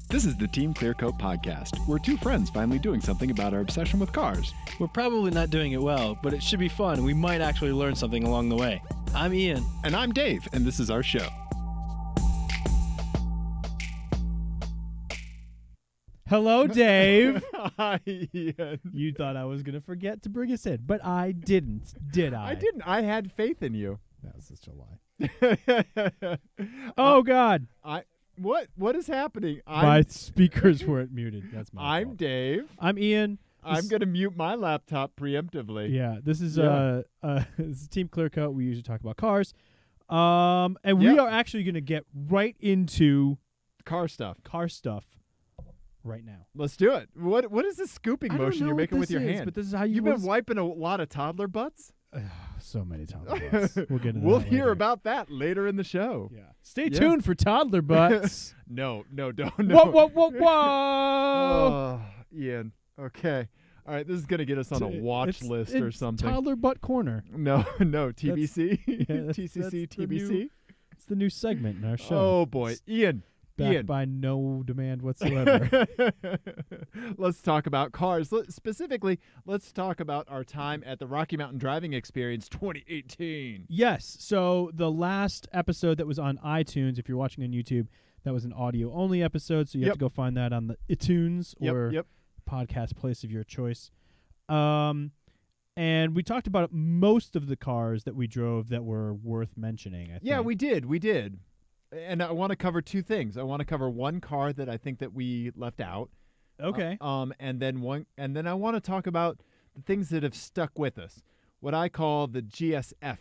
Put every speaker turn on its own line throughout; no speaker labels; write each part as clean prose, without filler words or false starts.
This is the TeamClearCoat Podcast. We're two friends finally doing something about our obsession with cars.
We're probably not doing it well, but it should be fun, and we might actually learn something along the way. I'm Ian.
And I'm Dave, and this is our show.
Hello, Dave.
Hi, Ian.
You thought I was going to forget to bring us in, but I didn't, did I?
I didn't. I had faith in you.
That was such a lie. Oh, God.
What is happening?
My speakers weren't muted. That's my
I'm
fault.
Dave.
I'm Ian.
I'm going to mute my laptop preemptively.
Yeah, this is
Yeah.
this is Team Clearcoat. We usually talk about cars. And we are actually going to get right into
Car stuff.
Right now.
Let's do it. What is this scooping
I don't
motion
know
you're
what
making with
this
your
is,
hand?
but this is how
You've been wiping a lot of toddler butts?
So many toddler butts. We'll get into
We'll
that
hear
later.
about that later in the show.
Yeah. Stay
Yeah.
tuned for toddler butts.
No, don't.
Whoa.
Oh, Ian. Okay. All right, this is going to get us on a watch list or
it's
something.
Toddler butt corner.
No, TBC.
that's
TCC,
the
TBC.
It's the new segment in our show.
Oh, boy.
It's
Ian.
backed by no demand whatsoever.
Let's talk about cars. Specifically, let's talk about our time at the Rocky Mountain Driving Experience 2018.
Yes. So the last episode that was on iTunes, if you're watching on YouTube, that was an audio-only episode, so you have to go find that on the iTunes or podcast place of your choice. And we talked about most of the cars that we drove that were worth mentioning, I think.
Yeah, we did. And I want to cover two things. I want to cover one car that I think that we left out.
Okay.
And then I want to talk about the things that have stuck with us. What I call the GSF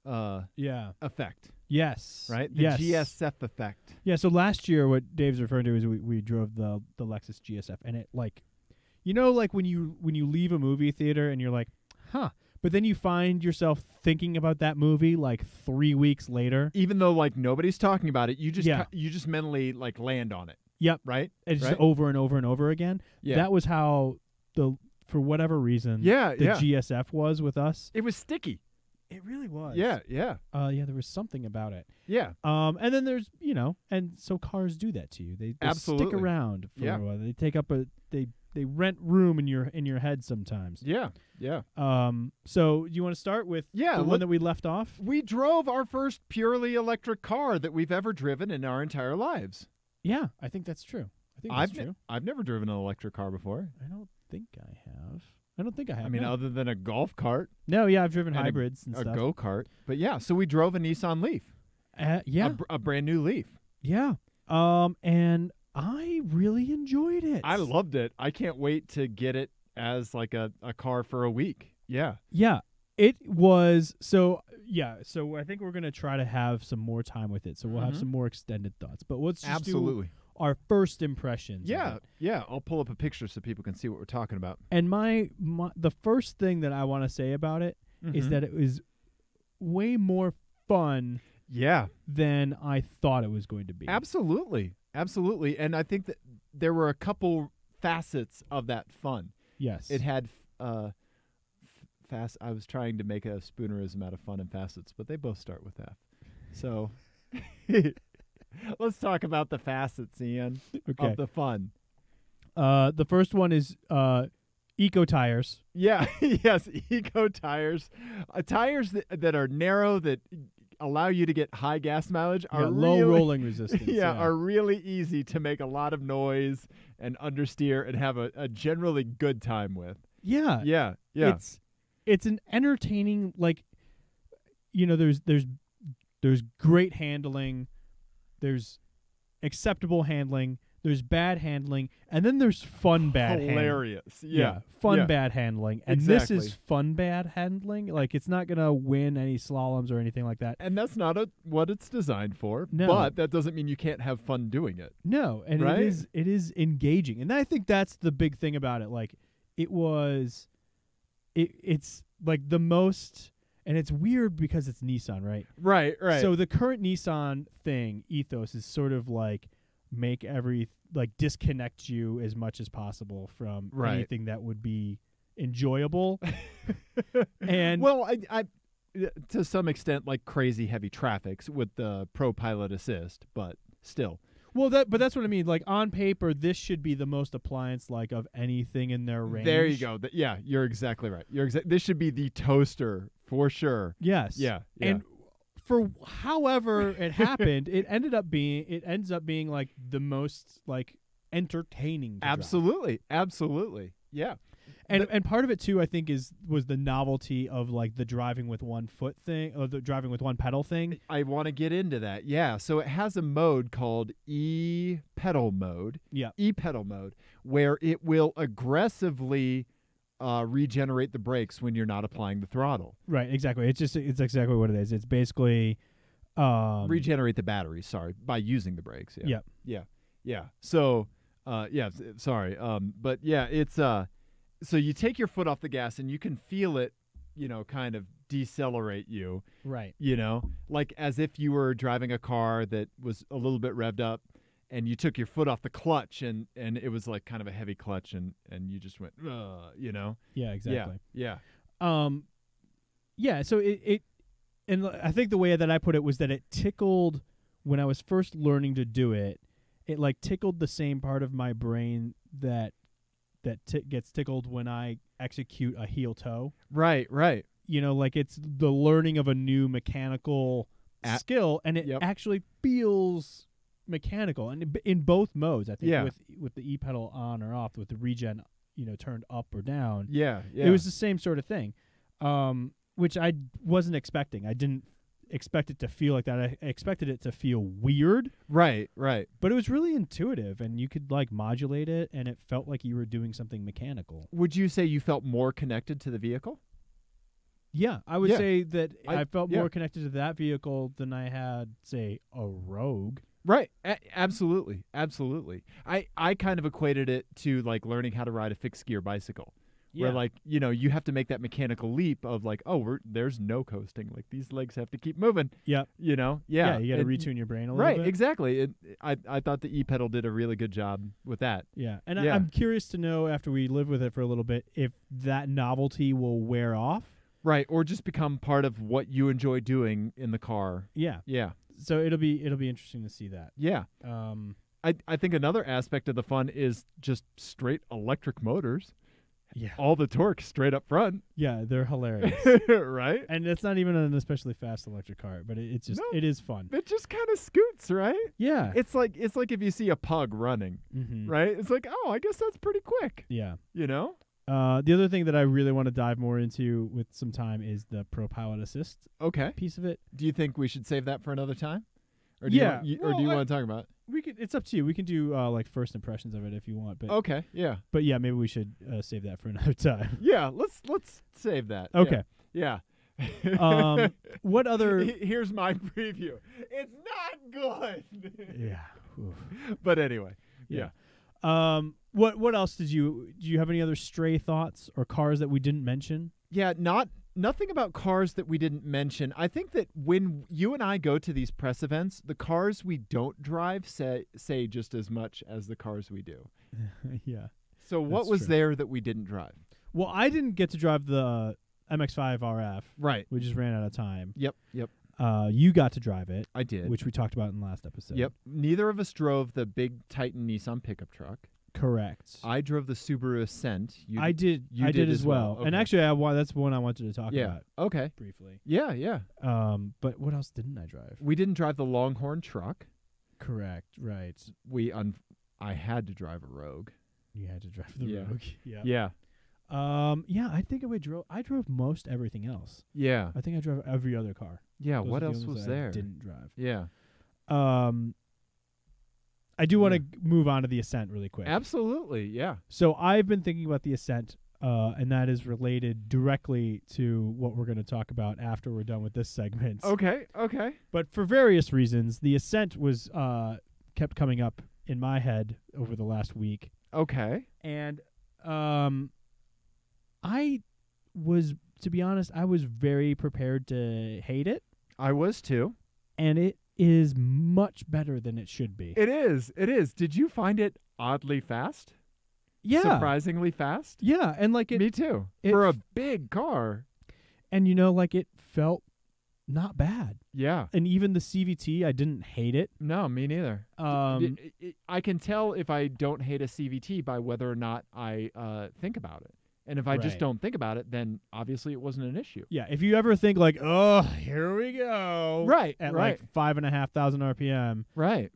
effect.
Yes.
Right? The
yes.
GSF effect.
Yeah, so last year what Dave's referring to is we drove the Lexus GSF, and it like when you leave a movie theater and you're like, huh, but then you find yourself thinking about that movie like 3 weeks later.
Even though like nobody's talking about it, you just mentally like land on it.
Yep.
Right?
It's just over and over and over again.
Yeah.
That was how for whatever reason the GSF was with us.
It was sticky.
It really was.
Yeah.
There was something about it.
Yeah.
And then there's, and so cars do that to you. They
Absolutely
stick around for a while. They take up they rent room in your head sometimes.
Yeah.
So you want to start with the one that we left off?
We drove our first purely electric car that we've ever driven in our entire lives.
Yeah, I think that's true. That's true.
I've never driven an electric car before.
I don't think I have.
I mean, other than a golf cart.
No, yeah, I've driven hybrids and
a
stuff.
go-kart. But yeah, so we drove a Nissan Leaf. A brand new Leaf.
Yeah. And I really enjoyed it.
I loved it. I can't wait to get it as like a car for a week. Yeah.
Yeah. It was so I think we're going to try to have some more time with it. So we'll have some more extended thoughts. But let's just do our first impressions.
Yeah. I'll pull up a picture so people can see what we're talking about.
And the first thing that I want to say about it is that it was way more fun than I thought it was going to be.
Absolutely. And I think that there were a couple facets of that fun.
Yes.
It had I was trying to make a spoonerism out of fun and facets, but they both start with F. So let's talk about the facets, Ian, of the fun.
The first one is eco tires.
Yeah, yes, eco tires. Tires that are narrow, that allow you to get high gas mileage, are
low rolling resistance.
Are really easy to make a lot of noise and understeer and have a generally good time with.
Yeah. It's an entertaining, there's great handling, there's acceptable handling, there's bad handling, and then there's fun bad handling.
Hilarious.
Bad handling. And this is fun bad handling. Like, it's not going to win any slaloms or anything like that.
And that's not what it's designed for.
No.
But that doesn't mean you can't have fun doing it.
No, and it is engaging. And I think that's the big thing about it. Like, it's like the most, and it's weird because it's Nissan, right?
Right.
So the current Nissan ethos is sort of like disconnect you as much as possible from anything that would be enjoyable. And
well, I to some extent, like crazy heavy traffics with the Pro Pilot Assist, but still.
Well, but that's what I mean. Like on paper, this should be the most appliance-like of anything in their range.
There you go. Yeah, you're exactly right. This should be the toaster for sure.
Yes.
Yeah.
And for however it happened, it ends up being like the most like entertaining. To
Absolutely. Absolutely. Yeah.
And part of it too, I think, was the novelty of like the driving with one foot thing, or the driving with one pedal thing.
I want to get into that. Yeah. So it has a mode called e-pedal mode.
Yeah.
E-pedal mode, where it will aggressively regenerate the brakes when you're not applying the throttle.
Right. Exactly. It's exactly what it is. It's basically
regenerate the battery. Sorry, by using the brakes. Yeah.
Yep.
Yeah. Yeah. So, sorry. But yeah, it's so you take your foot off the gas and you can feel it, kind of decelerate you.
Right.
Like as if you were driving a car that was a little bit revved up and you took your foot off the clutch and it was like kind of a heavy clutch and you just went,
Yeah, exactly.
Yeah.
Yeah, so it and I think the way that I put it was that it tickled when I was first learning to do it. It like tickled the same part of my brain that gets tickled when I execute a heel toe.
Right.
Like it's the learning of a new mechanical skill, and it actually feels mechanical, and in both modes, I think, with the e-pedal on or off, with the regen, turned up or down.
Yeah.
It was the same sort of thing, which I wasn't expecting. I didn't expect it to feel like that. I expected it to feel weird.
Right.
But it was really intuitive, and you could like modulate it, and it felt like you were doing something mechanical.
Would you say you felt more connected to the vehicle?
Yeah, I would say that I felt
yeah.
more connected to that vehicle than I had, say, a Rogue.
Right. Absolutely. I kind of equated it to like learning how to ride a fixed gear bicycle.
Yeah.
Where like, you have to make that mechanical leap of like, there's no coasting. Like these legs have to keep moving.
Yeah.
Yeah.
Yeah, you got to retune your brain a little bit.
Right, exactly. I thought the e-pedal did a really good job with that.
Yeah. And I'm curious to know, after we live with it for a little bit, if that novelty will wear off.
Right, or just become part of what you enjoy doing in the car.
Yeah.
Yeah.
So it'll be interesting to see that.
Yeah. I think another aspect of the fun is just straight electric motors.
Yeah.
All the torque straight up front.
Yeah, they're hilarious.
Right?
And it's not even an especially fast electric car, but it is fun.
It just kind of scoots, right?
Yeah.
It's like if you see a pug running, right? It's like, I guess that's pretty quick.
Yeah.
The
other thing that I really want to dive more into with some time is the Pro Pilot Assist piece of it.
Do you think we should save that for another time? Or do you want to talk about it?
It's up to you. We can do like first impressions of it if you want. But
okay, yeah.
But yeah, maybe we should save that for another time.
Yeah, let's save that.
Okay.
Yeah.
What other?
Here's my preview. It's not good.
Yeah. Oof.
But anyway. Yeah.
What else do you have any other stray thoughts or cars that we didn't mention?
Yeah, nothing about cars that we didn't mention. I think that when you and I go to these press events, the cars we don't drive say just as much as the cars we do.
Yeah.
So what was there that we didn't drive?
Well, I didn't get to drive the MX-5 RF.
Right.
We just ran out of time.
Yep.
You got to drive it.
I did.
Which we talked about in the last episode.
Yep. Neither of us drove the big Titan Nissan pickup truck.
Correct.
I drove the Subaru Ascent.
I did as well.
Okay.
And actually, that's one I wanted to talk about.
Okay.
Briefly.
Yeah.
But what else didn't I drive?
We didn't drive the Longhorn truck.
Correct. Right.
I had to drive a Rogue.
You had to drive the Rogue. Yeah.
Yeah.
Yeah. I think I drove most everything else.
Yeah.
I think I drove every other car.
Yeah.
Those
What
are the
else
ones
was
that I
there?
didn't drive.
Yeah.
I do want to move on to the Ascent really quick.
Absolutely. Yeah.
So I've been thinking about the Ascent, and that is related directly to what we're going to talk about after we're done with this segment.
Okay.
But for various reasons, the Ascent was kept coming up in my head over the last week.
Okay.
And to be honest, I was very prepared to hate it.
I was too.
And it is much better than it should be.
It is. Did you find it oddly fast?
Yeah.
Surprisingly fast?
Yeah, and like
Me too. For a big car.
And like it felt not bad.
Yeah.
And even the CVT, I didn't hate it.
No, me neither. I can tell if I don't hate a CVT by whether or not I think about it. And if I just
Right.
don't think about it, then obviously it wasn't an issue.
Yeah, if you ever think like, oh, here we go,
Right,
at
right.
like 5,500 RPM,
Right.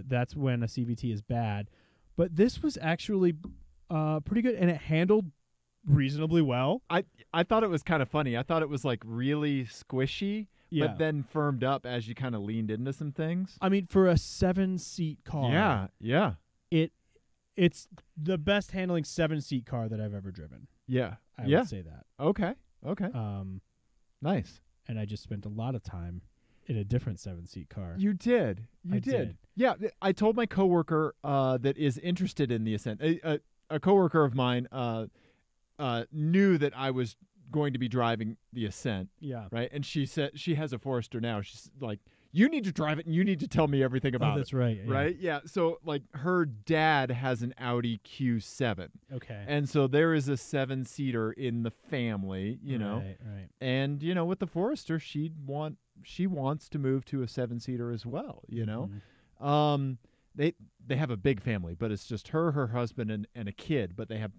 that's when a CVT is bad. But this was actually pretty good, and it handled reasonably well.
I thought it was kind of funny. I thought it was like really squishy,
Yeah.
but then firmed up as you kind of leaned into some things.
I mean, for a 7-seat car,
Yeah.
it's the best handling 7-seat car that I've ever driven.
Yeah.
I
Yeah.
would say that.
Okay. Nice.
And I just spent a lot of time in a different 7-seat car.
You did.
I did.
Yeah. I told my coworker that is interested in the Ascent. A coworker of mine knew that I was going to be driving the Ascent,
Yeah.
right? And she said she has a Forester now. She's like, you need to drive it and you need to tell me everything about
Oh, that's
it.
right. Yeah.
Right? Yeah. So like her dad has an Audi Q7.
Okay.
And so there is a 7-seater in the family, you know.
Right.
And you know, with the Forester, she wants to move to a 7-seater as well, you know.
Mhm.
They have a big family, but it's just her husband and a kid, but they have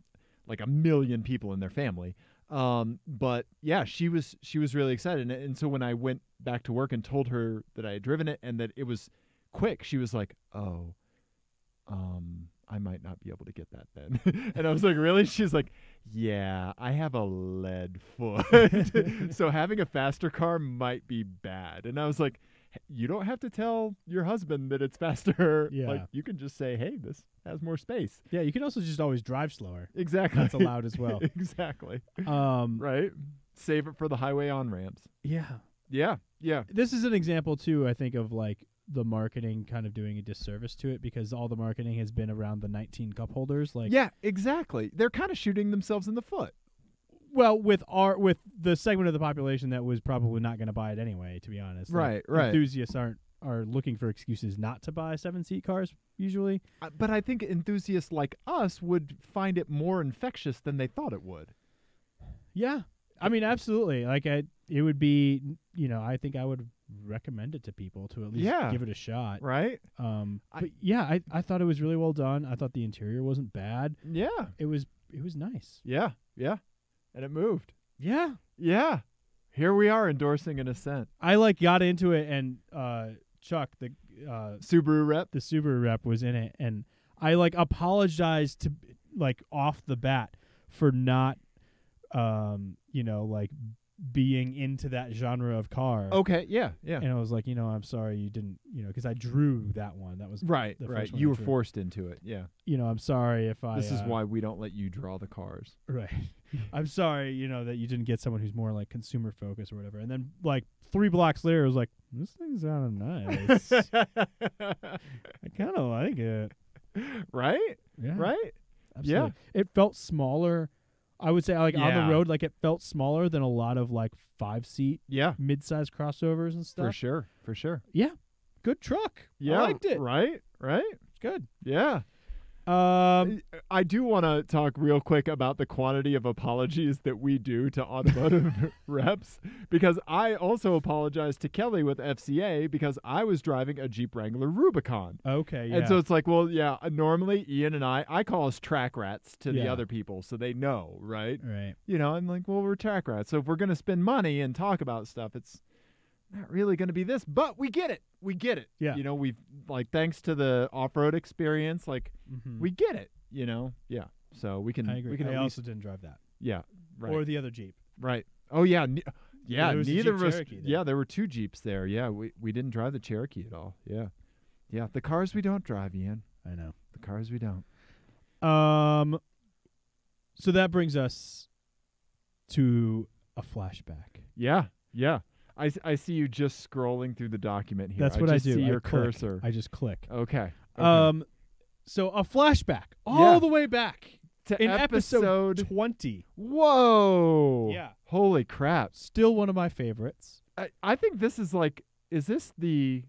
like 1 million people in their family. But yeah, she was really excited. And so when I went back to work and told her that I had driven it and that it was quick, she was like, "Oh, I might not be able to get that then." And I was like, "Really?" She's like, "Yeah, I have a lead foot." So having a faster car might be bad. And I was like, you don't have to tell your husband that it's faster.
Yeah.
Like you can just say, "Hey, this has more space."
Yeah, you can also just always drive slower.
Exactly.
That's allowed as well.
Exactly.
Um,
Right. Save it for the highway on ramps.
yeah.
Yeah. Yeah.
This is an example too, I think, of like the marketing kind of doing a disservice to it, because all the marketing has been around the 19 cup holders. Like,
Yeah, exactly. They're kind of shooting themselves in the foot.
well, with the segment of the population that was probably not going to buy it anyway, to be honest. Like,
Right.
Enthusiasts are looking for excuses not to buy 7-seat cars usually.
But I think enthusiasts like us would find it more infectious than they thought it would.
Yeah. I mean, absolutely. Like, it would be, I think I would recommend it to people to at least give it a shot.
Right?
But yeah, I thought it was really well done. I thought the interior wasn't bad.
Yeah.
It was nice.
Yeah. Yeah. And it moved.
Yeah.
Yeah. Here we are endorsing an Ascent.
I got into it, and Chuck, the
Subaru rep.
Subaru rep, was in it, and I apologized to off the bat for not being into that genre of car.
Okay. Yeah. Yeah.
And I was like, I'm sorry you didn't, because I drew that one. That was
Right.
the
Right.
first one
You
I
were
drew.
forced into it. Yeah.
I'm sorry if I.
This is why we don't let you draw the cars.
Right. I'm sorry, that you didn't get someone who's more consumer focused or whatever. And then 3 blocks later, it was like, this thing's sounding nice. I kind of like it.
Right?
Yeah.
Right?
Absolutely. It felt smaller. I would say on
Yeah.
the road, it felt smaller than a lot of 5-seat
Yeah.
mid-size crossovers and stuff.
For sure. For sure.
Yeah. Good truck.
Yeah.
I liked it.
Right? Right?
It's good.
Yeah. I do want to talk real quick about the quantity of apologies that we do to automotive reps, because I also apologized to Kelly with FCA because I was driving a Jeep Wrangler Rubicon.
Okay, yeah.
And so it's like, well, yeah, normally Ian and I call us track rats to the
Yeah.
other people so they know, right?
Right.
I'm like, well, we're track rats. So if we're going to spend money and talk about stuff, it's not really going to be this, but we get it. We get it.
Yeah.
We've thanks to the off-road experience,
Mhm.
we get it, Yeah. So we can,
I agree.
we can
I
at
also
least,
didn't drive that.
yeah. Right.
Or the other Jeep.
right. Oh yeah. Yeah.
there was a
Neither
Jeep
of us.
Cherokee there.
Yeah. There were 2 Jeeps there. Yeah. We didn't drive the Cherokee at all. Yeah. Yeah. The cars we don't drive, Ian.
I know.
The cars we don't.
So that brings us to a flashback.
Yeah. Yeah. I see you just scrolling through the document here.
That's what I
just
do.
see
I
your
click.
cursor.
I just click.
Okay.
So a flashback all
Yeah.
the way back
To
in episode 20.
Whoa.
Yeah.
Holy crap.
Still one of my favorites.
I think this is is this the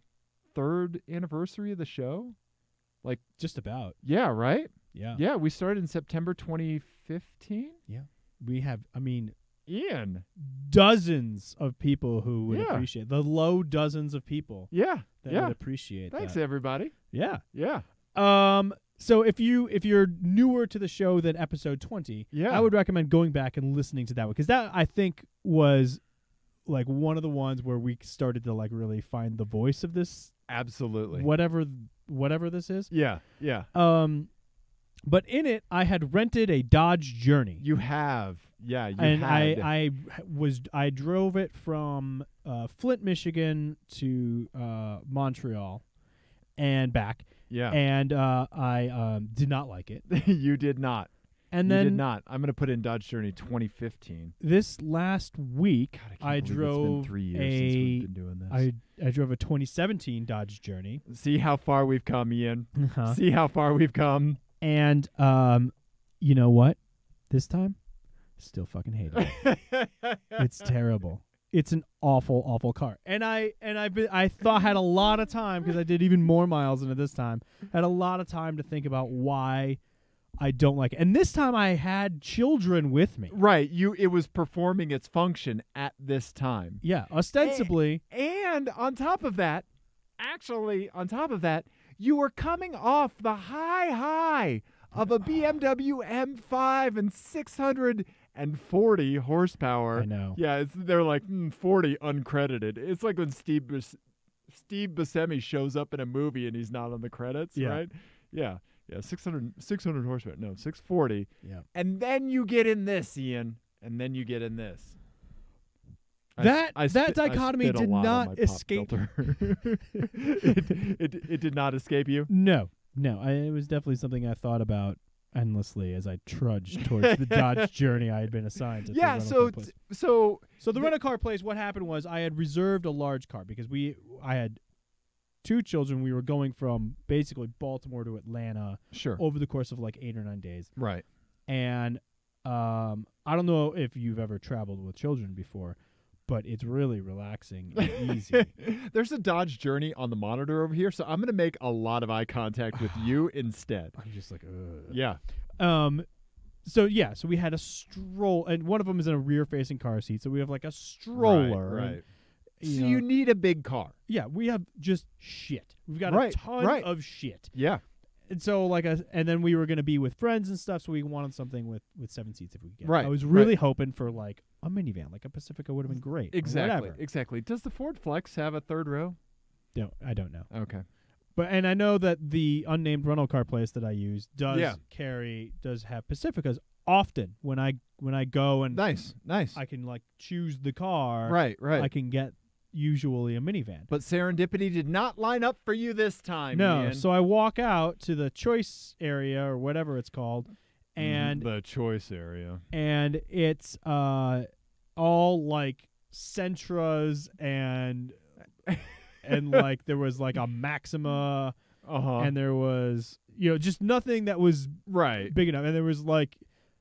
3rd anniversary of the show?
Just about.
Yeah, right?
Yeah.
Yeah, we started in September 2015.
We have,
Ian.
dozens of people who would
Yeah.
appreciate the low dozens of people
Yeah.
that
Yeah.
would appreciate
Thanks,
that.
everybody.
Yeah.
Yeah.
So if you're newer to the show than episode 20,
Yeah.
I would recommend going back and listening to that one, because that, I think, was like one of the ones where we started to like really find the voice of this
Absolutely.
whatever this is.
Yeah. Yeah.
But in it, I had rented a Dodge Journey.
You have. Yeah. You
And
had.
I drove it from Flint, Michigan to Montreal and back.
Yeah.
And I did not like it.
You did not.
And
You
then
did not. I'm going to put in Dodge Journey 2015.
this last week,
God, I can't
I
believe
drove
it's been 3 years since we've been doing this.
I drove a 2017 Dodge Journey.
See how far we've come, Ian.
Uh-huh.
See how far we've come.
And you know what? This time, still fucking hate it. It's terrible. It's an awful, awful car. And I had a lot of time, because I did even more miles than it this time. Had a lot of time to think about why I don't like it. And this time I had children with me.
Right. It was performing its function at this time.
Yeah, ostensibly.
And on top of that, you were coming off the high of a BMW M5 and 640 horsepower.
I know.
Yeah, they're like 40 uncredited. It's like when Steve Buscemi shows up in a movie and he's not on the credits,
Yeah.
right? Yeah. Yeah, 600 horsepower. No, 640.
Yeah.
And then you get in this, Ian. And then you get in this.
That
I
dichotomy
spit a
did
lot on
not
my pop
escape.
filter. it did not escape you?
No. It was definitely something I thought about endlessly as I trudged towards the Dodge Journey I had been assigned to. the
Yeah,
rental
so
car place.
so
The rental car place, what happened was I had reserved a large car because I had 2 children. We were going from basically Baltimore to Atlanta
sure.
over the course of like 8 or 9 days.
Right.
And I don't know if you've ever traveled with children before, but it's really relaxing and easy.
There's a Dodge Journey on the monitor over here, so I'm going to make a lot of eye contact with you instead.
I'm just like, ugh.
Yeah.
So we had a stroll, and one of them is in a rear-facing car seat. So we have like a stroller.
Right.
and,
So
know,
you need a big car.
yeah, we have just shit. We've got
Right,
a ton
right.
of shit.
Yeah.
And so and then we were going to be with friends and stuff, so we wanted something with 7 seats if we could get.
Right,
I was really
right.
hoping for like a minivan, like a Pacifica would have been great. or
Exactly.
whatever.
Exactly. Does the Ford Flex have a third row?
No, I don't know.
Okay.
And I know that the unnamed rental car place that I use does
Yeah.
have Pacificas often. When I go and
Nice.
I can like choose the car.
Right.
I can get usually a minivan.
But serendipity did not line up for you this time.
No,
Ian.
so I walk out to the choice area or whatever it's called, and
the choice area.
and it's all like Sentras and like there was like a Maxima and there was just nothing that was
Right.
big enough, and there was like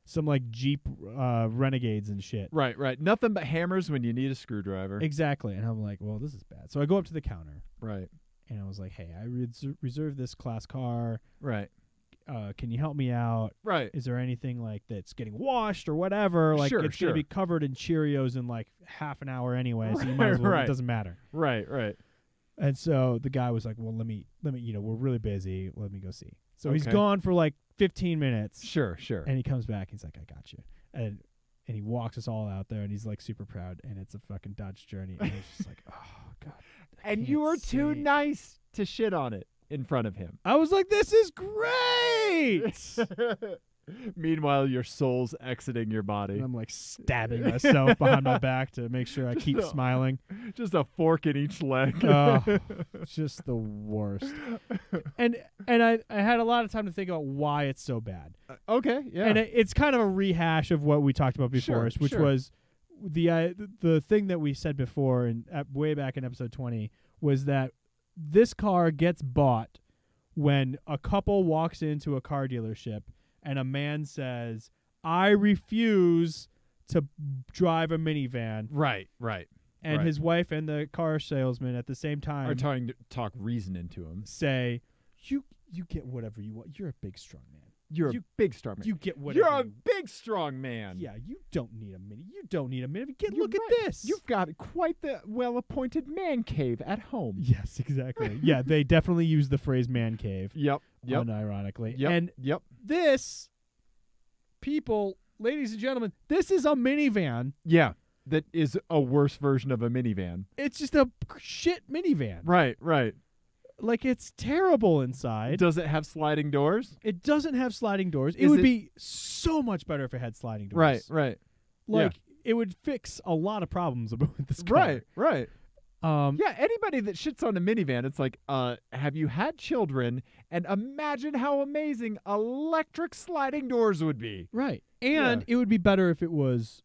some like Jeep Renegades and shit.
Right. Nothing but hammers when you need a screwdriver.
Exactly. And I'm like, well, this is bad. So I go up to the counter
Right.
and I was like, hey, I reserved this class car.
Right.
Can you help me out?
Right.
Is there anything like that's getting washed or whatever? Like
Sure,
it's
sure.
gonna be covered in Cheerios in like half an hour anyway, so you might as well.
Right.
It doesn't matter.
Right.
And so the guy was like, well, let me, we're really busy. Let me go see. So he's
Okay.
gone for like 15 minutes.
Sure.
And he comes back. He's like, I got you. And he walks us all out there, and he's like super proud. And it's a fucking Dodge Journey. And he's just like, oh god.
And you were too nice to shit on it in front of him.
I was like, this is great.
Meanwhile, your soul's exiting your body.
And I'm like stabbing myself behind my back to make sure I keep smiling.
Just a fork in each leg.
Oh, it's just the worst. And I had a lot of time to think about why it's so bad.
Okay, yeah.
And it's kind of a rehash of what we talked about before,
Sure,
which
sure.
was the thing that we said before and way back in episode 20 was that this car gets bought when a couple walks into a car dealership and a man says, I refuse to drive a minivan.
Right.
And
right.
his wife and the car salesman at the same time
Are trying to talk reason into him.
say, you get whatever you want. You're a big, strong man.
You're a big strong man.
You get whatever.
You're a big strong man.
Yeah, you don't need a mini. You don't need a mini.
You're
Look
right.
at this.
You've got quite the well-appointed man cave at home.
Yes, exactly. Yeah, they definitely use the phrase "man cave."
Yep.
Unironically.
Yep.
And
yep.
this, people, ladies and gentlemen, this is a minivan.
Yeah. That is a worse version of a minivan.
It's just a shit minivan.
Right. Right.
Like, it's terrible inside.
Does it have sliding doors?
It doesn't have sliding doors. It
Is
would
it-
be so much better if it had sliding doors.
Right. Right.
Like, it would fix a lot of problems with this car.
Right. Right.
Um,
Yeah, anybody that shits on a minivan, it's like, have you had children? And imagine how amazing electric sliding doors would be.
Right. And it would be better if it was,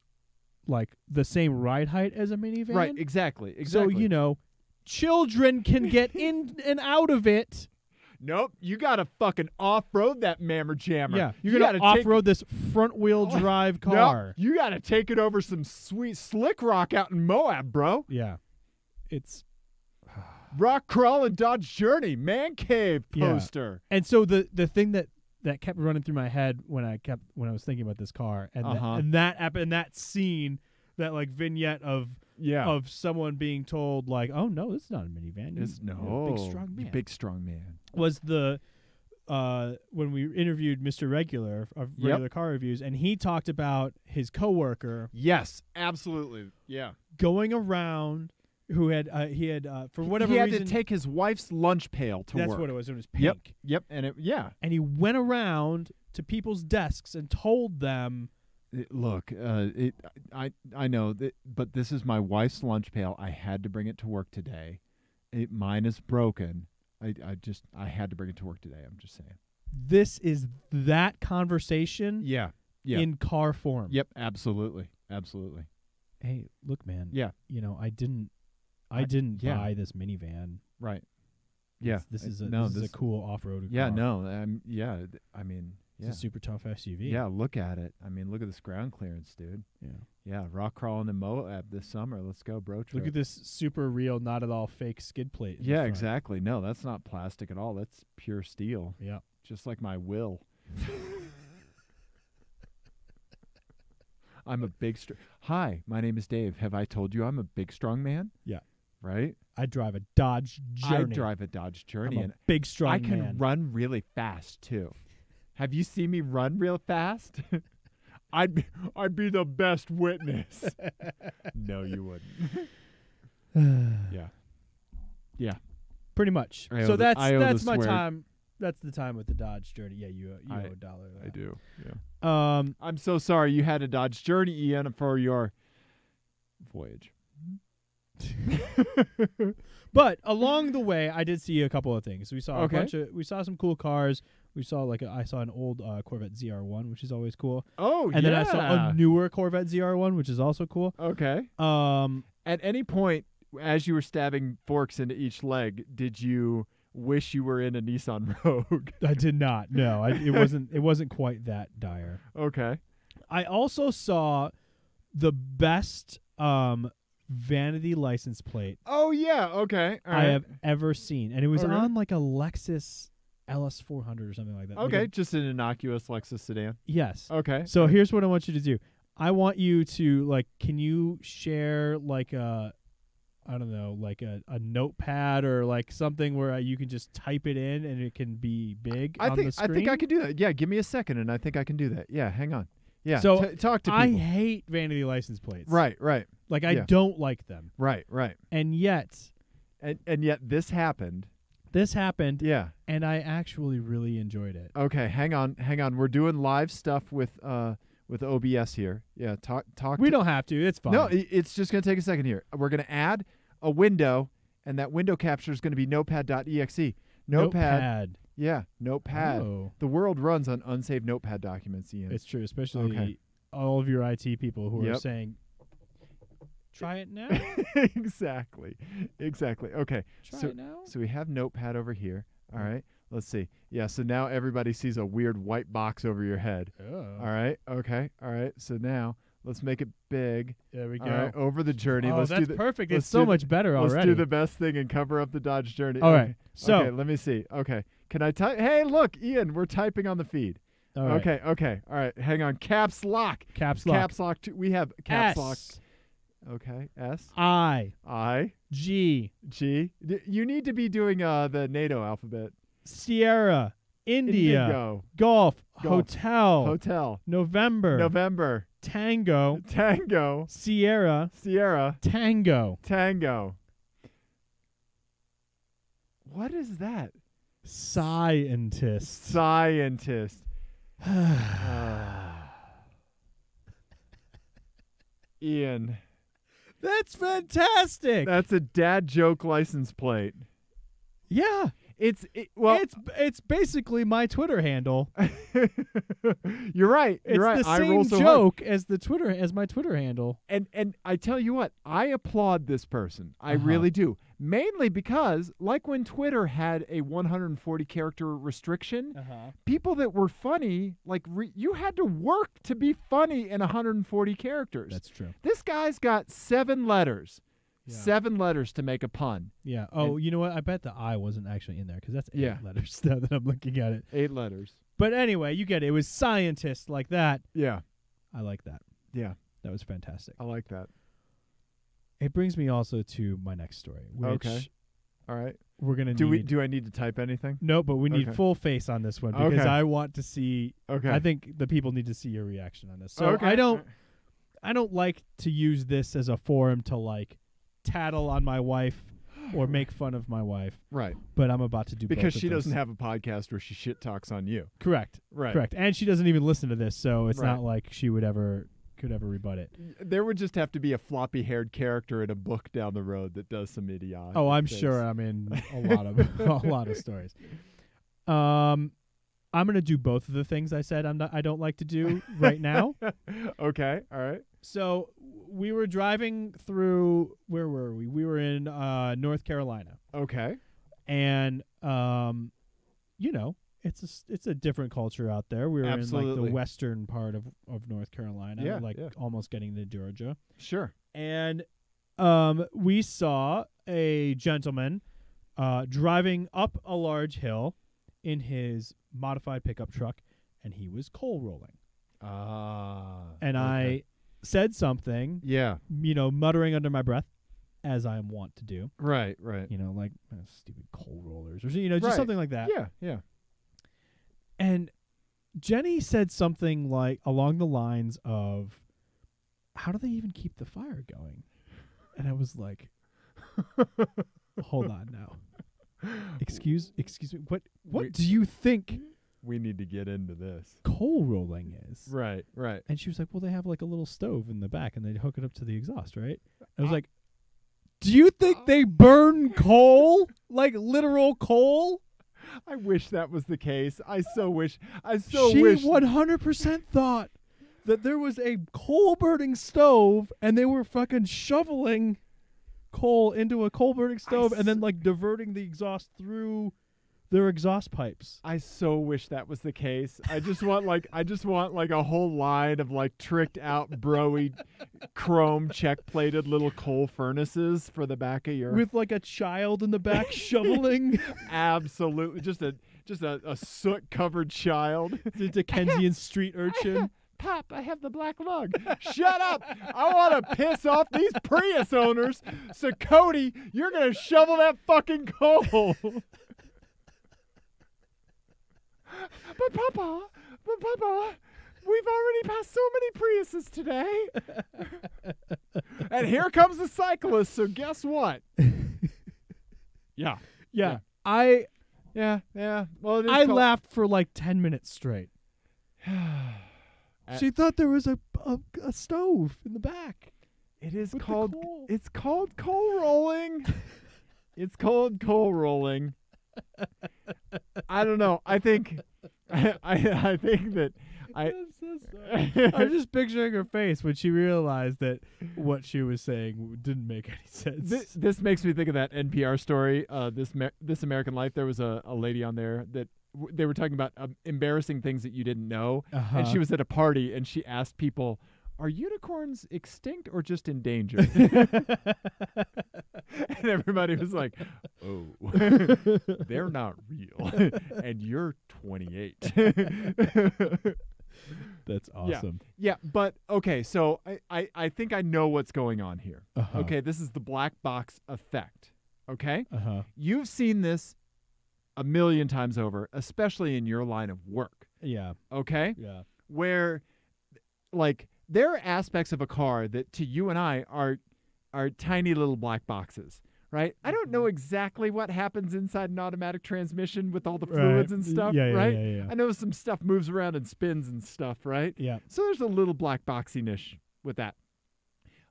like, the same ride height as a minivan.
Right, exactly.
So, children can get in and out of it.
Nope, you gotta fucking off-road that mammer jammer.
Yeah, you're going to off-road this front-wheel drive car.
No, you gotta take it over some sweet slick rock out in Moab, bro.
Yeah. It's...
Rock crawling Dodge Journey, man cave poster.
And so the thing that kept running through my head when I was thinking about this car and that scene, that like vignette of someone being told like, oh no, this is not a minivan. You're a big strong man.
Big strong man.
Was the when we interviewed Mr. Regular of Regular Car Reviews, and he talked about his coworker.
Yes, absolutely. Yeah.
Going around, who had for whatever reason
he had to take his wife's lunch pail to work.
That's what it was. It was pink.
Yep. And
and he went around to people's desks and told them,
look, I know that, but this is my wife's lunch pail. I had to bring it to work today. Mine is broken. I had to bring it to work today. I'm just saying.
This is that conversation.
Yeah.
In car form.
Yep. Absolutely.
Hey, look, man.
Yeah.
I didn't buy this minivan.
Right. Yeah.
This is a cool off-road car.
Yeah. No. I mean.
It's a super tough SUV.
Yeah, look at it. I mean, look at this ground clearance, dude. Yeah, rock crawling in Moab this summer. Let's go, bro.
Look at this super real, not at all fake skid plate.
Yeah, exactly. No, that's not plastic at all. That's pure steel.
Yeah.
Just like my will. I'm a big... Hi, my name is Dave. Have I told you I'm a big, strong man?
Yeah.
Right?
I drive a Dodge Journey.
I drive a Dodge Journey.
I'm a big, strong man.
I can run really fast, too. Have you seen me run real fast? I'd be the best witness. No, you wouldn't. Yeah.
Pretty much. So that's my time. That's the time with the Dodge Journey. Yeah, you owe $1.
I do. Yeah. I'm so sorry you had a Dodge Journey, Ian, for your voyage.
But along the way, I did see a couple of things. We saw we saw some cool cars. We saw I saw an old Corvette ZR1, which is always cool.
Oh,
and then I saw a newer Corvette ZR1, which is also cool.
Okay. At any point, as you were stabbing forks into each leg, did you wish you were in a Nissan Rogue?
I did not. No, it wasn't quite that dire.
Okay.
I also saw the best Vanity license plate.
Oh yeah. Okay. All right.
I have ever seen, and it was on like a Lexus LS400 or something like that.
Okay, just an innocuous Lexus sedan.
Yes.
Okay.
So here's what I want you to do. I want you to can you share a notepad or like something where you can just type it in and it can be big on the screen?
I think I can do that. Yeah, give me a second and I think I can do that. Yeah, hang on. Yeah.
So
talk to people.
I hate Vanity license plates.
Right.
Like I don't like them.
Right.
And yet
this happened.
Yeah. And I actually really enjoyed it.
Okay, hang on. We're doing live stuff with OBS here. Yeah, talk.
We don't have to. It's fine.
No, it's just going to take a second here. We're going to add a window, and that window capture is going to be notepad.exe. Notepad. Yeah, Notepad.
Oh.
The world runs on unsaved Notepad documents, Ian.
It's true, especially all of your IT people who are saying, try it now.
Exactly. Okay.
Try it now.
So we have Notepad over here. All right. Let's see. Yeah. So now everybody sees a weird white box over your head.
Oh.
All right. Okay. All right. So now let's make it big.
There we go.
All right, over the Journey.
Oh,
let's
that's
do
perfect. It's so much better already.
Let's do the best thing and cover up the Dodge Journey.
All right. So
let me see. Okay. Can I type? Hey, look, Ian, we're typing on the feed.
All right.
Okay. All right. Hang on. Caps lock.
Caps lock.
Caps lock. We have caps
S.
lock. Okay. S.
I.
I.
G.
G. You need to be doing the NATO alphabet.
Sierra. India.
Indigo.
Golf.
Golf.
Hotel.
Hotel.
November.
November.
Tango.
Tango.
Sierra.
Sierra.
Tango.
Tango. What is that?
Scientist.
Scientist. Ian.
That's fantastic.
That's a dad joke license plate.
Yeah.
Well,
It's basically my Twitter handle.
You're right.
It's
You're right.
the
I
same
roll so
joke as my Twitter handle.
hard. And I tell you what, I applaud this person. I really do. Mainly because, like when Twitter had a 140 character restriction, people that were funny, like you had to work to be funny in 140 characters.
That's true.
This guy's got 7 letters.
Yeah.
7 letters to make a pun.
Yeah. Oh, you know what? I bet the I wasn't actually in there because that's 8
Yeah.
letters now that I'm looking at it.
8 letters.
But anyway, you get it. It was scientist like that.
Yeah.
I like that.
Yeah.
That was fantastic.
I like that.
It brings me also to my next story, which
Okay. All right.
we're gonna
Do
need.
I need to type anything?
No, but we need
Okay.
full face on this one because
Okay.
I want to see.
Okay.
I think the people need to see your reaction on this. So
okay.
I don't like to use this as a forum to like tattle on my wife or make fun of my wife.
Right.
But I'm about to do
Because
both of
she
those.
doesn't have a podcast where she shit talks on you.
Correct.
Right.
Correct. And she doesn't even listen to this, so it's
Right.
not like she would could ever rebut it.
There would just have to be a floppy-haired character in a book down the road that does some idiotic.
Oh, I'm
things.
sure I'm in a lot of a lot of stories. I'm gonna do both of the things I said I don't like to do right now.
Okay. All right.
So we were driving through. Where were we? We were in North Carolina,
Okay.
and you know, it's a different culture out there. We were in like
Absolutely.
the western part of North Carolina,
Yeah,
like
yeah.
almost getting to Georgia.
Sure.
And we saw a gentleman driving up a large hill in his modified pickup truck, and he was coal rolling. And I said something,
Yeah.
you know, muttering under my breath, as I am wont to do.
Right. Right.
You know, like stupid coal rollers, or you know, just
Right.
something like that.
Yeah. Yeah.
And Jenny said something like along the lines of, "How do they even keep the fire going?" And I was like, "Hold on now. Excuse me. What do you think
We need to get into this.
coal rolling is?"
Right. Right.
And she was like, "Well, they have like a little stove in the back and they hook it up to the exhaust, right?" I was like, "Do you think they burn coal? Like literal coal?"
I wish that was the case. I so wish.
She 100% thought that there was a coal burning stove and they were fucking shoveling coal into a coal burning stove and then like diverting the exhaust through their exhaust pipes.
I so wish that was the case. I just want like a whole line of like tricked out broy chrome check plated little coal furnaces for the back of your
With like a child in the back shoveling.
absolutely just a soot covered child.
The Dickensian street urchin.
Pop, I have the black lung. Shut up. I want to piss off these Prius owners. So Cody, you're going to shovel that fucking coal. But Papa, we've already passed so many Priuses today. And here comes the cyclist, so guess what? Yeah.
Yeah.
Yeah. Well, it is
I
called-
laughed for like 10 minutes straight. She thought there was a stove in the back.
It is
with the
called
coal.
it's called coal rolling. It's called coal rolling. I don't know. I think I think that
I'm so sorry. I'm just picturing her face when she realized that what she was saying didn't make any sense.
this makes me think of that NPR story. This American Life. There was a lady on there that they were talking about embarrassing things that you didn't know, and she was at a party and she asked people, are unicorns extinct or just endangered? And everybody was like, oh, they're not real. And you're 28.
That's awesome.
Yeah, but okay, so I think I know what's going on here.
Uh-huh.
Okay, this is the black box effect. Okay?
Uh-huh.
You've seen this a million times over, especially in your line of work.
Yeah.
Okay?
Yeah.
Where, like, there are aspects of a car that to you and I are tiny little black boxes, right? I don't know exactly what happens inside an automatic transmission with all the fluids and stuff, right?
Yeah.
I know some stuff moves around and spins and stuff, right?
Yeah.
So there's a little black boxiness with that.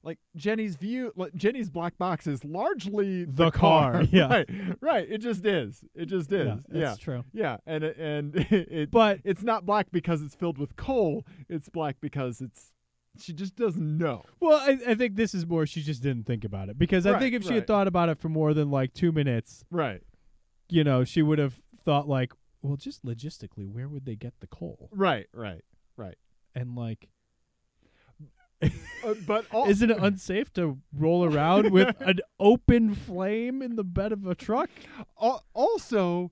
Like Jenny's black box is largely
The car. Yeah.
Right. It just is. Yeah.
That's true.
Yeah. And
But
it's not black because it's filled with coal. It's black because she just doesn't know.
Well, I think this is more she just didn't think about it. Because I think if she had thought about it for more than like 2 minutes,
right,
she would have thought like, well, just logistically, where would they get the coal?
Right.
And like,
but
isn't it unsafe to roll around with an open flame in the bed of a truck?
Also,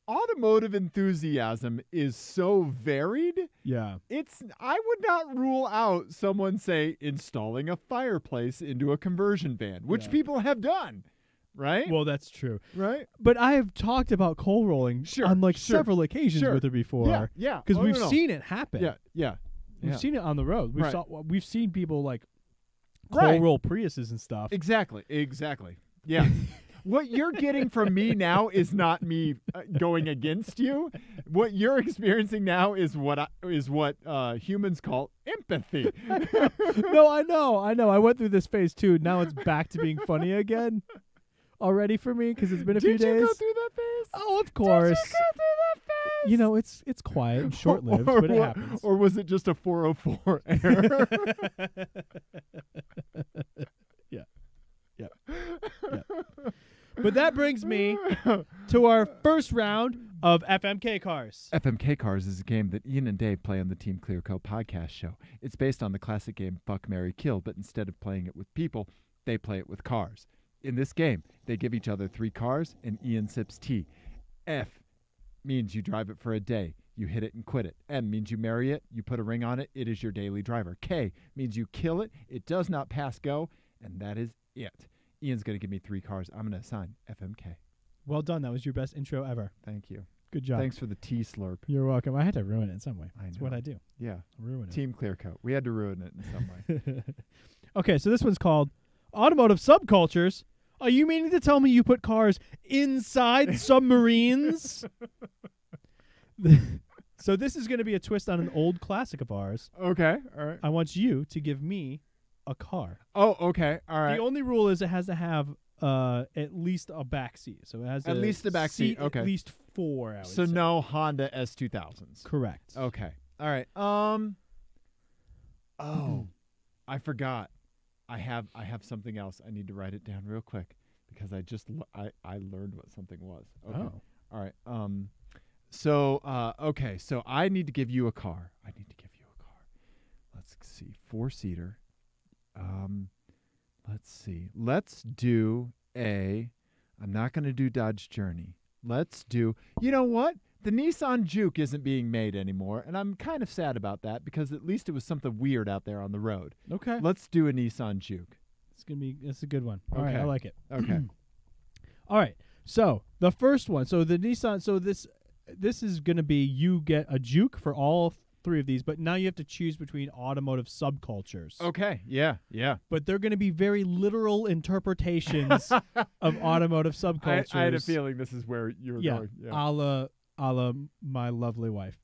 automotive enthusiasm is so varied.
Yeah.
I would not rule out someone, say, installing a fireplace into a conversion van, which people have done, right?
Well, that's true.
Right?
But I have talked about coal rolling on like several occasions with her before.
Yeah.
Because we've seen it happen.
Yeah.
We've seen it on the road. We've seen people like coal
Right.
roll Priuses and stuff.
Exactly. Yeah. What you're getting from me now is not me going against you. What you're experiencing now is what humans call empathy.
No, I know. I went through this phase too. Now it's back to being funny again already for me because it's been a few days.
Did you go through that phase?
Oh, of course.
Did you go through that phase?
It's quiet and short-lived, but it happens.
Or was it just a 404 error?
Yeah. But that brings me to our first round of FMK Cars.
FMK Cars is a game that Ian and Dave play on the Team ClearCoat Podcast show. It's based on the classic game Fuck, Marry, Kill, but instead of playing it with people, they play it with cars. In this game, they give each other 3 cars, and Ian sips tea. F means you drive it for a day. You hit it and quit it. M means you marry it. You put a ring on it. It is your daily driver. K means you kill it. It does not pass go, and that is it. Ian's going to give me 3 cars. I'm going to assign FMK.
Well done. That was your best intro ever.
Thank you.
Good job.
Thanks for the tea slurp.
You're welcome. I had to ruin it in some way. That's
know.
what I do.
Yeah.
Ruin it.
Team ClearCoat. We had to ruin it in some way.
Okay, so this one's called Automotive Subcultures. Are you meaning to tell me you put cars inside submarines? So this is going to be a twist on an old classic of ours.
Okay. All right.
I want you to give me a car.
Oh, okay. All right.
The only rule is it has to have at least a back seat. So it has
At least a back seat. Okay.
At least 4, I would
So
say.
no Honda S2000s.
Correct.
Okay. All right. Oh, I forgot. I have something else. I need to write it down real quick because I just I learned what something was. Okay.
Oh.
All right. So okay. So I need to give you a car. Let's see. 4-seater. Let's see. Let's do I'm not going to do Dodge Journey. Let's do. You know what? The Nissan Juke isn't being made anymore, and I'm kind of sad about that because at least it was something weird out there on the road.
Okay.
Let's do a Nissan Juke.
That's a good one. All right,
Okay.
I like it.
Okay.
All right. So the first one. So the Nissan. So this is going to be you get a Juke for all 3 of these, but now you have to choose between automotive subcultures.
Okay. Yeah.
But they're going to be very literal interpretations of automotive subcultures.
I had a feeling this is where you were going. Yeah.
A la my lovely wife.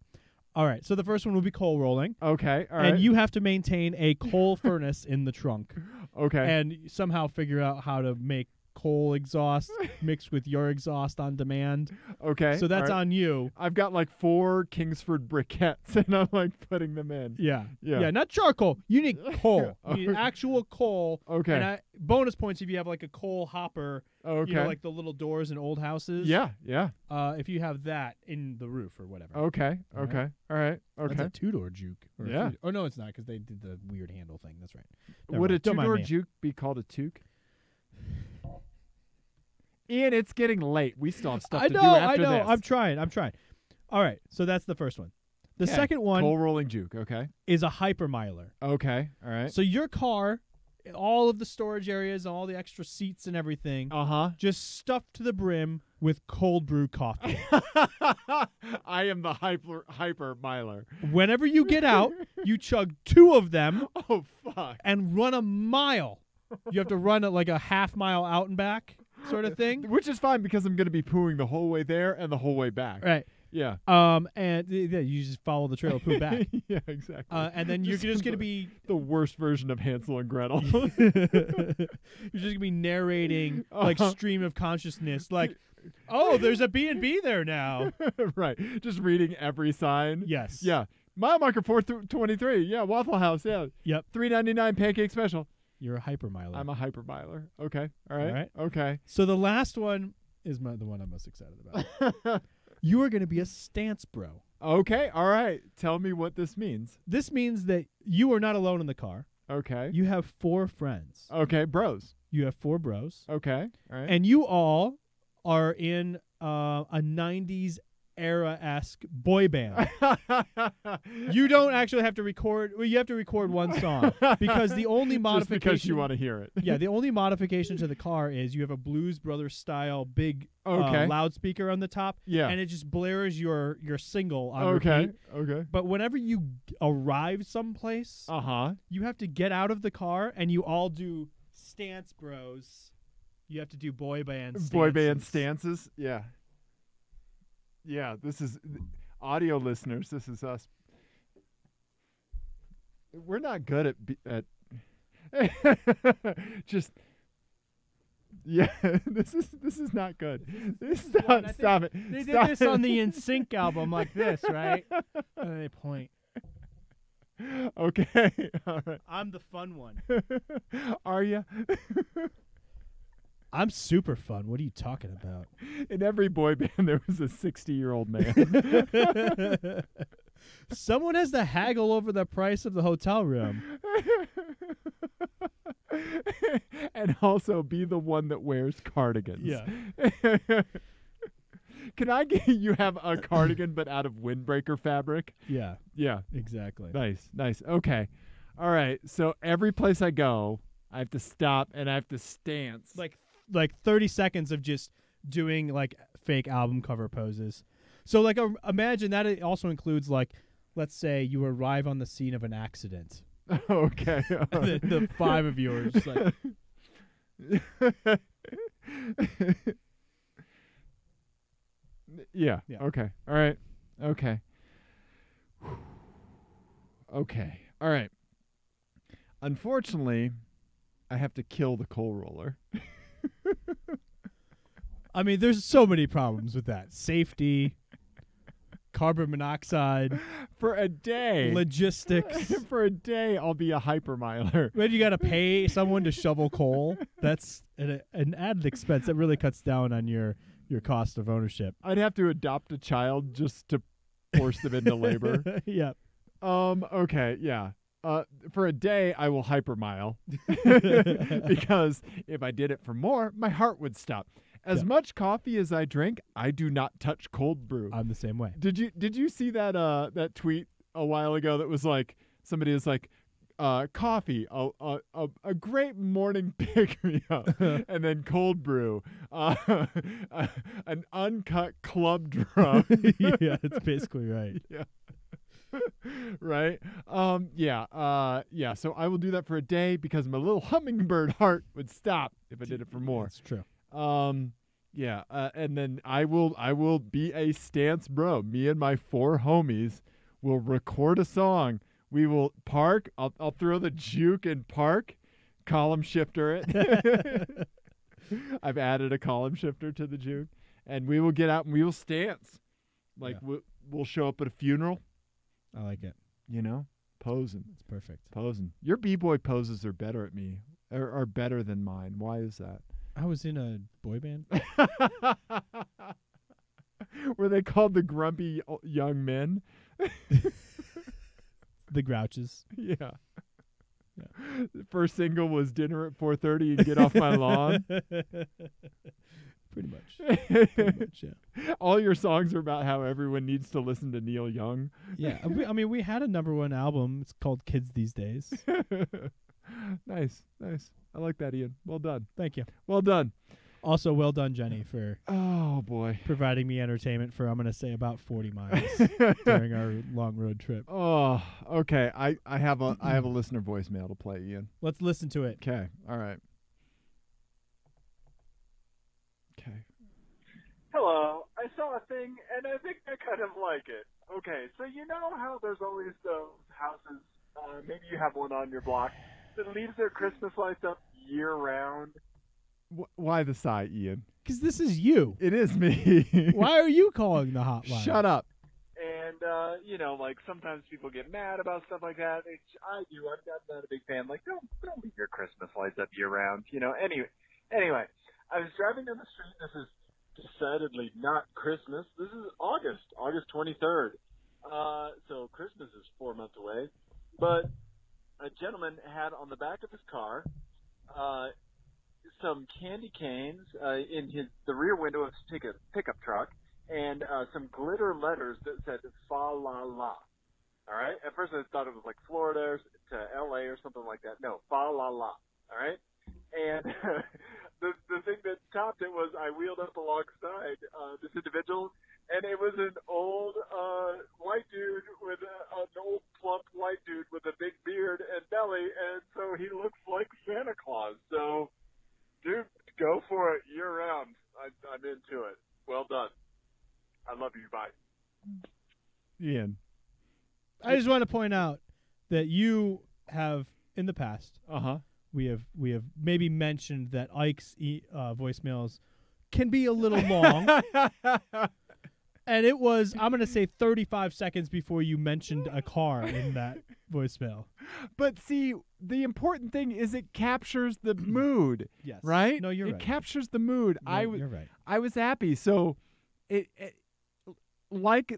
All right. So the first one will be coal rolling.
Okay. All right.
And you have to maintain a coal furnace in the trunk.
Okay.
And somehow figure out how to make coal exhaust mixed with your exhaust on demand.
Okay.
So that's
all right.
on you.
I've got like 4 Kingsford briquettes, and I'm like putting them in.
Yeah.
Yeah.
Yeah, not charcoal. You need coal. You need
Okay.
actual coal.
Okay.
And bonus points if you have like a coal hopper,
Okay.
you know, like the little doors in old houses.
Yeah. Yeah.
If you have that in the roof or whatever.
Okay.
All
Okay. All right. Okay.
That's a two-door juke. Or a
Yeah.
Oh, no, it's not because they did the weird handle thing. That's right.
Would a
Don't mind
two-door
me.
juke be called a toque? Ian, it's getting late. We still have stuff to do after this.
I'm trying. All right, so that's the first one. The
Okay.
second one
Coal rolling juke. Okay.
is a hypermiler.
Okay. All right.
So your car, all of the storage areas, all the extra seats and everything, just stuffed to the brim with cold brew coffee.
I am the hyper miler.
Whenever you get out, you chug 2 of them
Oh fuck.
and run a mile. You have to run like a half mile out and back sort of thing.
Which is fine because I'm going to be pooing the whole way there and the whole way back.
Right.
Yeah.
And you just follow the trail, poo back.
Yeah, exactly.
And then you're just going to be
the worst version of Hansel and Gretel.
you're just going to be narrating like stream of consciousness like, "Oh, there's a B&B there now."
Right. Just reading every sign.
Yes.
Yeah. Mile marker 423. Yeah, Waffle House. Yeah.
Yep.
$3.99 pancake special.
You're a hypermiler.
I'm a hyper miler. Okay. All right.
All right.
Okay.
So the last one is the one I'm most excited about. You are going to be a stance bro.
Okay. All right. Tell me what this means.
This means that you are not alone in the car.
Okay.
You have 4 friends.
Okay. Bros.
You have 4 bros.
Okay. All right.
And you all are in a 90s era-esque boy band. You don't actually have to record. Well, you have to record one song because the only
Just
modification.
because you want to hear it.
Yeah, the only modification to the car is you have a Blues Brothers style big
Okay.
loudspeaker on the top.
Yeah.
And it just blares your single on
Okay.
repeat.
Okay.
But whenever you arrive someplace, you have to get out of the car and you all do stance bros. You have to do boy band stances.
Boy band stances. Yeah. Yeah, this is audio listeners. This is us. We're not good at just. Yeah, this is not good. Stop it.
They did
Stop
this
it.
on the NSYNC album like this, right? And they point.
Okay. All right.
I'm the fun one.
Are you?
I'm super fun. What are you talking about?
In every boy band, there was a 60-year-old man.
Someone has to haggle over the price of the hotel room.
And also be the one that wears cardigans.
Yeah.
Can I get you have a cardigan but out of windbreaker fabric?
Yeah,
Yeah.
exactly.
Nice. Okay. All right. So every place I go, I have to stop and I have to stance.
Like 30 seconds of just doing like fake album cover poses. So like imagine that it also includes like, let's say you arrive on the scene of an accident.
Okay.
And then the 5 of you are just like,
yeah.
Yeah.
Okay. All right. Okay. Okay. All right. Unfortunately, I have to kill the coal roller.
I mean, there's so many problems with that. Safety, carbon monoxide,
For a day.
logistics.
For a day, I'll be a hypermiler.
When you got to pay someone to shovel coal, that's an added expense that really cuts down on your cost of ownership.
I'd have to adopt a child just to force them into labor.
Yeah.
Okay, yeah. For a day, I will hypermile because if I did it for more, my heart would stop. As
Yeah.
much coffee as I drink, I do not touch cold brew.
I'm the same way.
Did you see that that tweet a while ago that was like somebody was like coffee a great morning pick me up and then cold brew an uncut club drum.
Yeah, that's basically right.
Yeah. Right? Yeah, so I will do that for a day because my little hummingbird heart would stop if I did it for more.
That's true.
Yeah, and then I will be a stance bro. Me and my 4 homies will record a song. We will park. I'll throw the juke and park, column shifter it. I've added a column shifter to the Juke, and we will get out and we will stance. Like we'll show up at a funeral.
I like it.
You know, posing.
It's perfect.
Posing. Your b-boy poses are better at me. Are better than mine. Why is that?
I was in a boy band.
Were they called the grumpy young men?
The Grouches.
Yeah. The first single was Dinner at 4:30 and Get Off My Lawn.
Pretty much, yeah.
All your songs are about how everyone needs to listen to Neil Young.
Yeah, we had a #1 album. It's called Kids These Days.
Nice. I like that, Ian. Well done.
Thank you.
Well done.
Also, well done, Jenny, for providing me entertainment for, I'm going to say, about 40 miles during our long road trip.
Oh, okay. I have a listener voicemail to play, Ian.
Let's listen to it.
Okay. All right. Okay.
Hello. I saw a thing, and I think I kind of like it. Okay, so you know how there's always those houses, maybe you have one on your block, that leaves their Christmas lights up year-round?
Why the sigh, Ian?
Because this is you.
It is me.
Why are you calling the hotline?
Shut up.
And, like sometimes people get mad about stuff like that. I do. I'm not a big fan. Like, don't leave your Christmas lights up year-round. Anyway, I was driving down the street. This is decidedly not Christmas. This is August 23rd. So Christmas is 4 months away. But a gentleman had on the back of his car some candy canes in the rear window of his pickup truck, and some glitter letters that said "Fa La La." All right. At first, I thought it was like Florida to L.A. or something like that. No, Fa La La. All right. And the thing that topped it was I wheeled up alongside this individual, and it was an old white dude with an old plump white dude with a big beard and belly, and so he looks like Santa Claus. So, dude, go for it year round. I'm into it. Well done. I love you. Bye.
Ian.
I just want to point out that you have in the past. We have maybe mentioned that Ike's voicemails can be a little long. And it was, I'm going to say 35 seconds before you mentioned a car in that voicemail.
But see, the important thing is it captures the mood.
Yes.
Right?
No, you're right.
It captures the mood.
You're right.
I was happy. So it like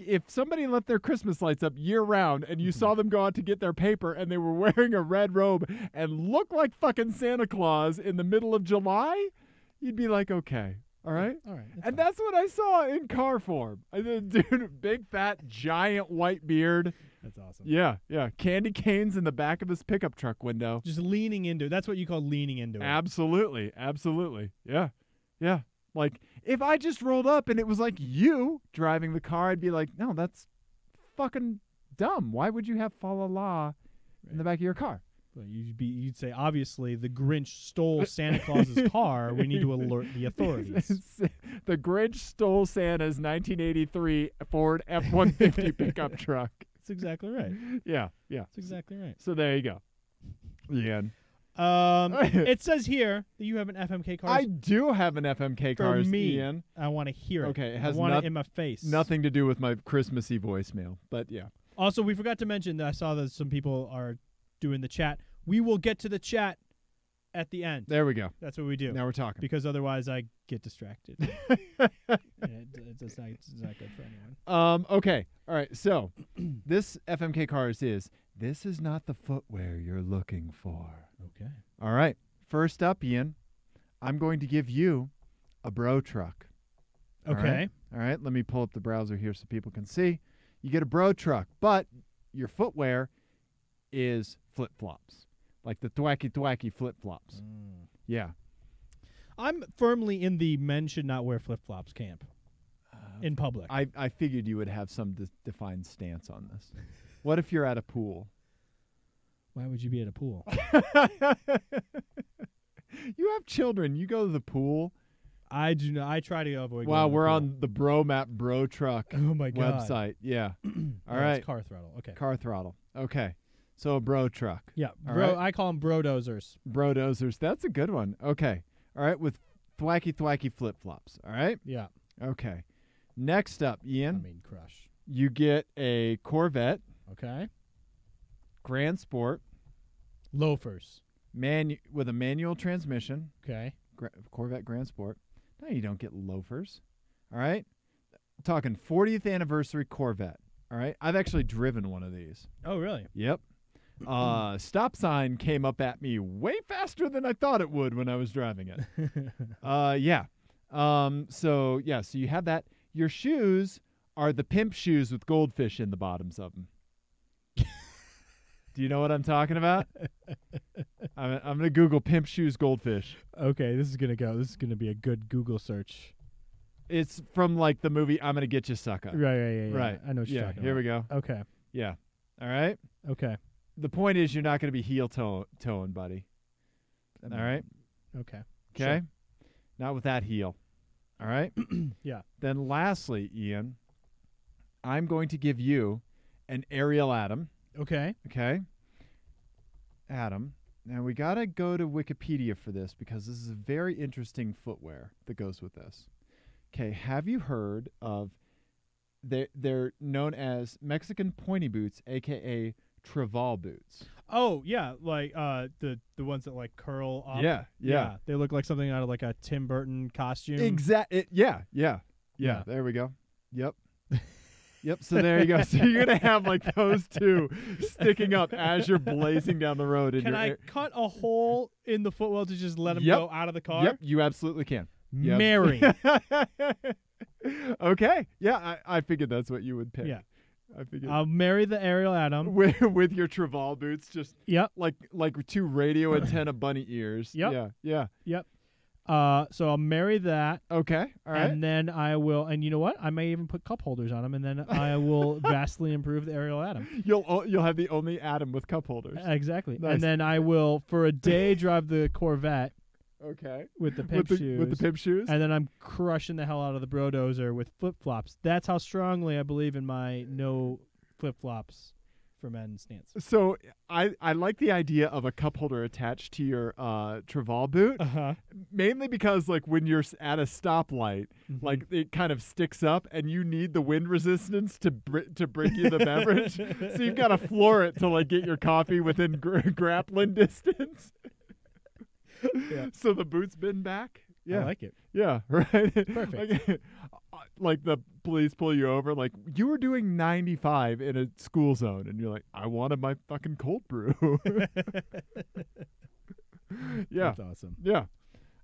if somebody left their Christmas lights up year round and you saw them go out to get their paper and they were wearing a red robe and looked like fucking Santa Claus in the middle of July, you'd be like, okay. All right?
All right.
And that's what I saw in car form. Dude, big, fat, giant white beard.
That's awesome.
Yeah. Candy canes in the back of his pickup truck window.
Just leaning into it. That's what you call leaning into it.
Absolutely. Yeah. Like, if I just rolled up and it was like you driving the car, I'd be like, no, that's fucking dumb. Why would you have fa la la in the back of your car?
Well, you'd say, obviously, the Grinch stole Santa Claus's car. We need to alert the authorities.
The Grinch stole Santa's 1983 Ford F-150 pickup truck.
That's exactly right.
Yeah.
That's exactly right.
So there you go. Ian.
It says here that you have an FMK car.
I do have an FMK car, Ian.
I want to hear it.
Okay, it has
I want it in my face.
Nothing to do with my Christmassy voicemail, but yeah.
Also, we forgot to mention that I saw that some people are doing the chat. We will get to the chat at the end.
There we go.
That's what we do.
Now we're talking.
Because otherwise I get distracted. It's not good for anyone.
Okay. All right. So this FMK cars this is not the footwear you're looking for.
Okay.
All right. First up, Ian, I'm going to give you a bro truck.
Okay.
All right. Let me pull up the browser here so people can see. You get a bro truck, but your footwear is flip-flops, like the thwacky flip-flops. Yeah.
I'm firmly in the men should not wear flip-flops camp in public.
I figured you would have some defined stance on this. What if you're at a pool?
Why would you be at a pool?
You have children. You go to the pool.
I do not. I try to avoid.
Wow, we're
pool.
on the Bro Map Bro Truck website. Yeah. All right.
It's car throttle. Okay.
Car throttle. Okay. So a bro truck.
Yeah.
All
bro.
right.
I call them brodozers.
Brodozers. That's a good one. Okay. All right, with thwacky flip-flops. All right?
Yeah.
Okay. Next up, Ian,
Crush.
you get a Corvette
Okay.
Grand Sport
Loafers.
with a manual transmission.
Okay.
Corvette Grand Sport. No, you don't get loafers. All right? Talking 40th anniversary Corvette. All right? I've actually driven one of these.
Oh, really?
Yep. Stop sign came up at me way faster than I thought it would when I was driving it. Yeah. So you have that. Your shoes are the pimp shoes with goldfish in the bottoms of them. Do you know what I'm talking about? I'm going to Google pimp shoes goldfish.
Okay, this is gonna be a good Google search.
It's from like the movie I'm Gonna Get You Sucker.
Right.
Right.
I know what you're talking about.
Here we go.
Okay.
Yeah. All right.
Okay.
The point is you're not going to be heel toeing, buddy. All right.
Okay.
Okay. Not with that heel. All right.
Yeah.
Then lastly, Ian, I'm going to give you an Ariel Atom.
Okay.
Okay. Atom. Now we got to go to Wikipedia for this because this is a very interesting footwear that goes with this. Okay. Have you heard of they're known as Mexican pointy boots, aka Traval boots?
Oh yeah, like the ones that like curl up.
Yeah.
They look like something out of like a Tim Burton costume.
Yeah. There we go. Yep. Yep. So there you go. So you're gonna have like those two sticking up as you're blazing down the road.
Can I cut a hole in the footwell to just let them
Yep.
go out of the car?
Yep. You absolutely can. Yep.
Mary.
Okay. Yeah. I figured that's what you would pick.
Yeah.
I figured.
I'll marry the Ariel Atom.
With your Traval boots, just
Yep.
like two radio antenna bunny ears.
Yep.
Yeah.
Yep. So I'll marry that.
Okay. All right.
And then I will, and you know what? I may even put cup holders on them, and then I will vastly improve the Ariel Atom.
You'll have the only Atom with cup holders.
Exactly.
Nice.
And then I will, for a day, drive the Corvette
Okay.
with the pimp shoes.
With the pimp shoes.
And then I'm crushing the hell out of the Brodozer with flip-flops. That's how strongly I believe in my no flip-flops for men stance.
So I like the idea of a cup holder attached to your Traval boot, mainly because like when you're at a stoplight, like it kind of sticks up, and you need the wind resistance to bring you the beverage. So you've got to floor it to like get your coffee within grappling distance.
Yeah.
So the boot's been back. Yeah,
I like it.
Yeah, right.
Perfect.
Like the police pull you over, like you were doing 95 in a school zone, and you're like, I wanted my fucking cold brew. Yeah,
That's awesome.
yeah.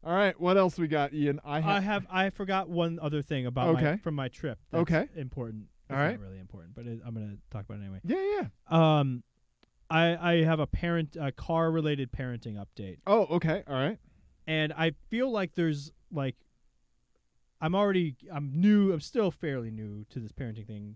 All right, what else we got, Ian?
I forgot one other thing about from my trip. That's
Okay.
important.
All
It's
right.
not really important, but I'm going to talk about it anyway.
Yeah.
I have a car related parenting update.
Oh, okay. All right.
And I feel like there's like I'm still fairly new to this parenting thing,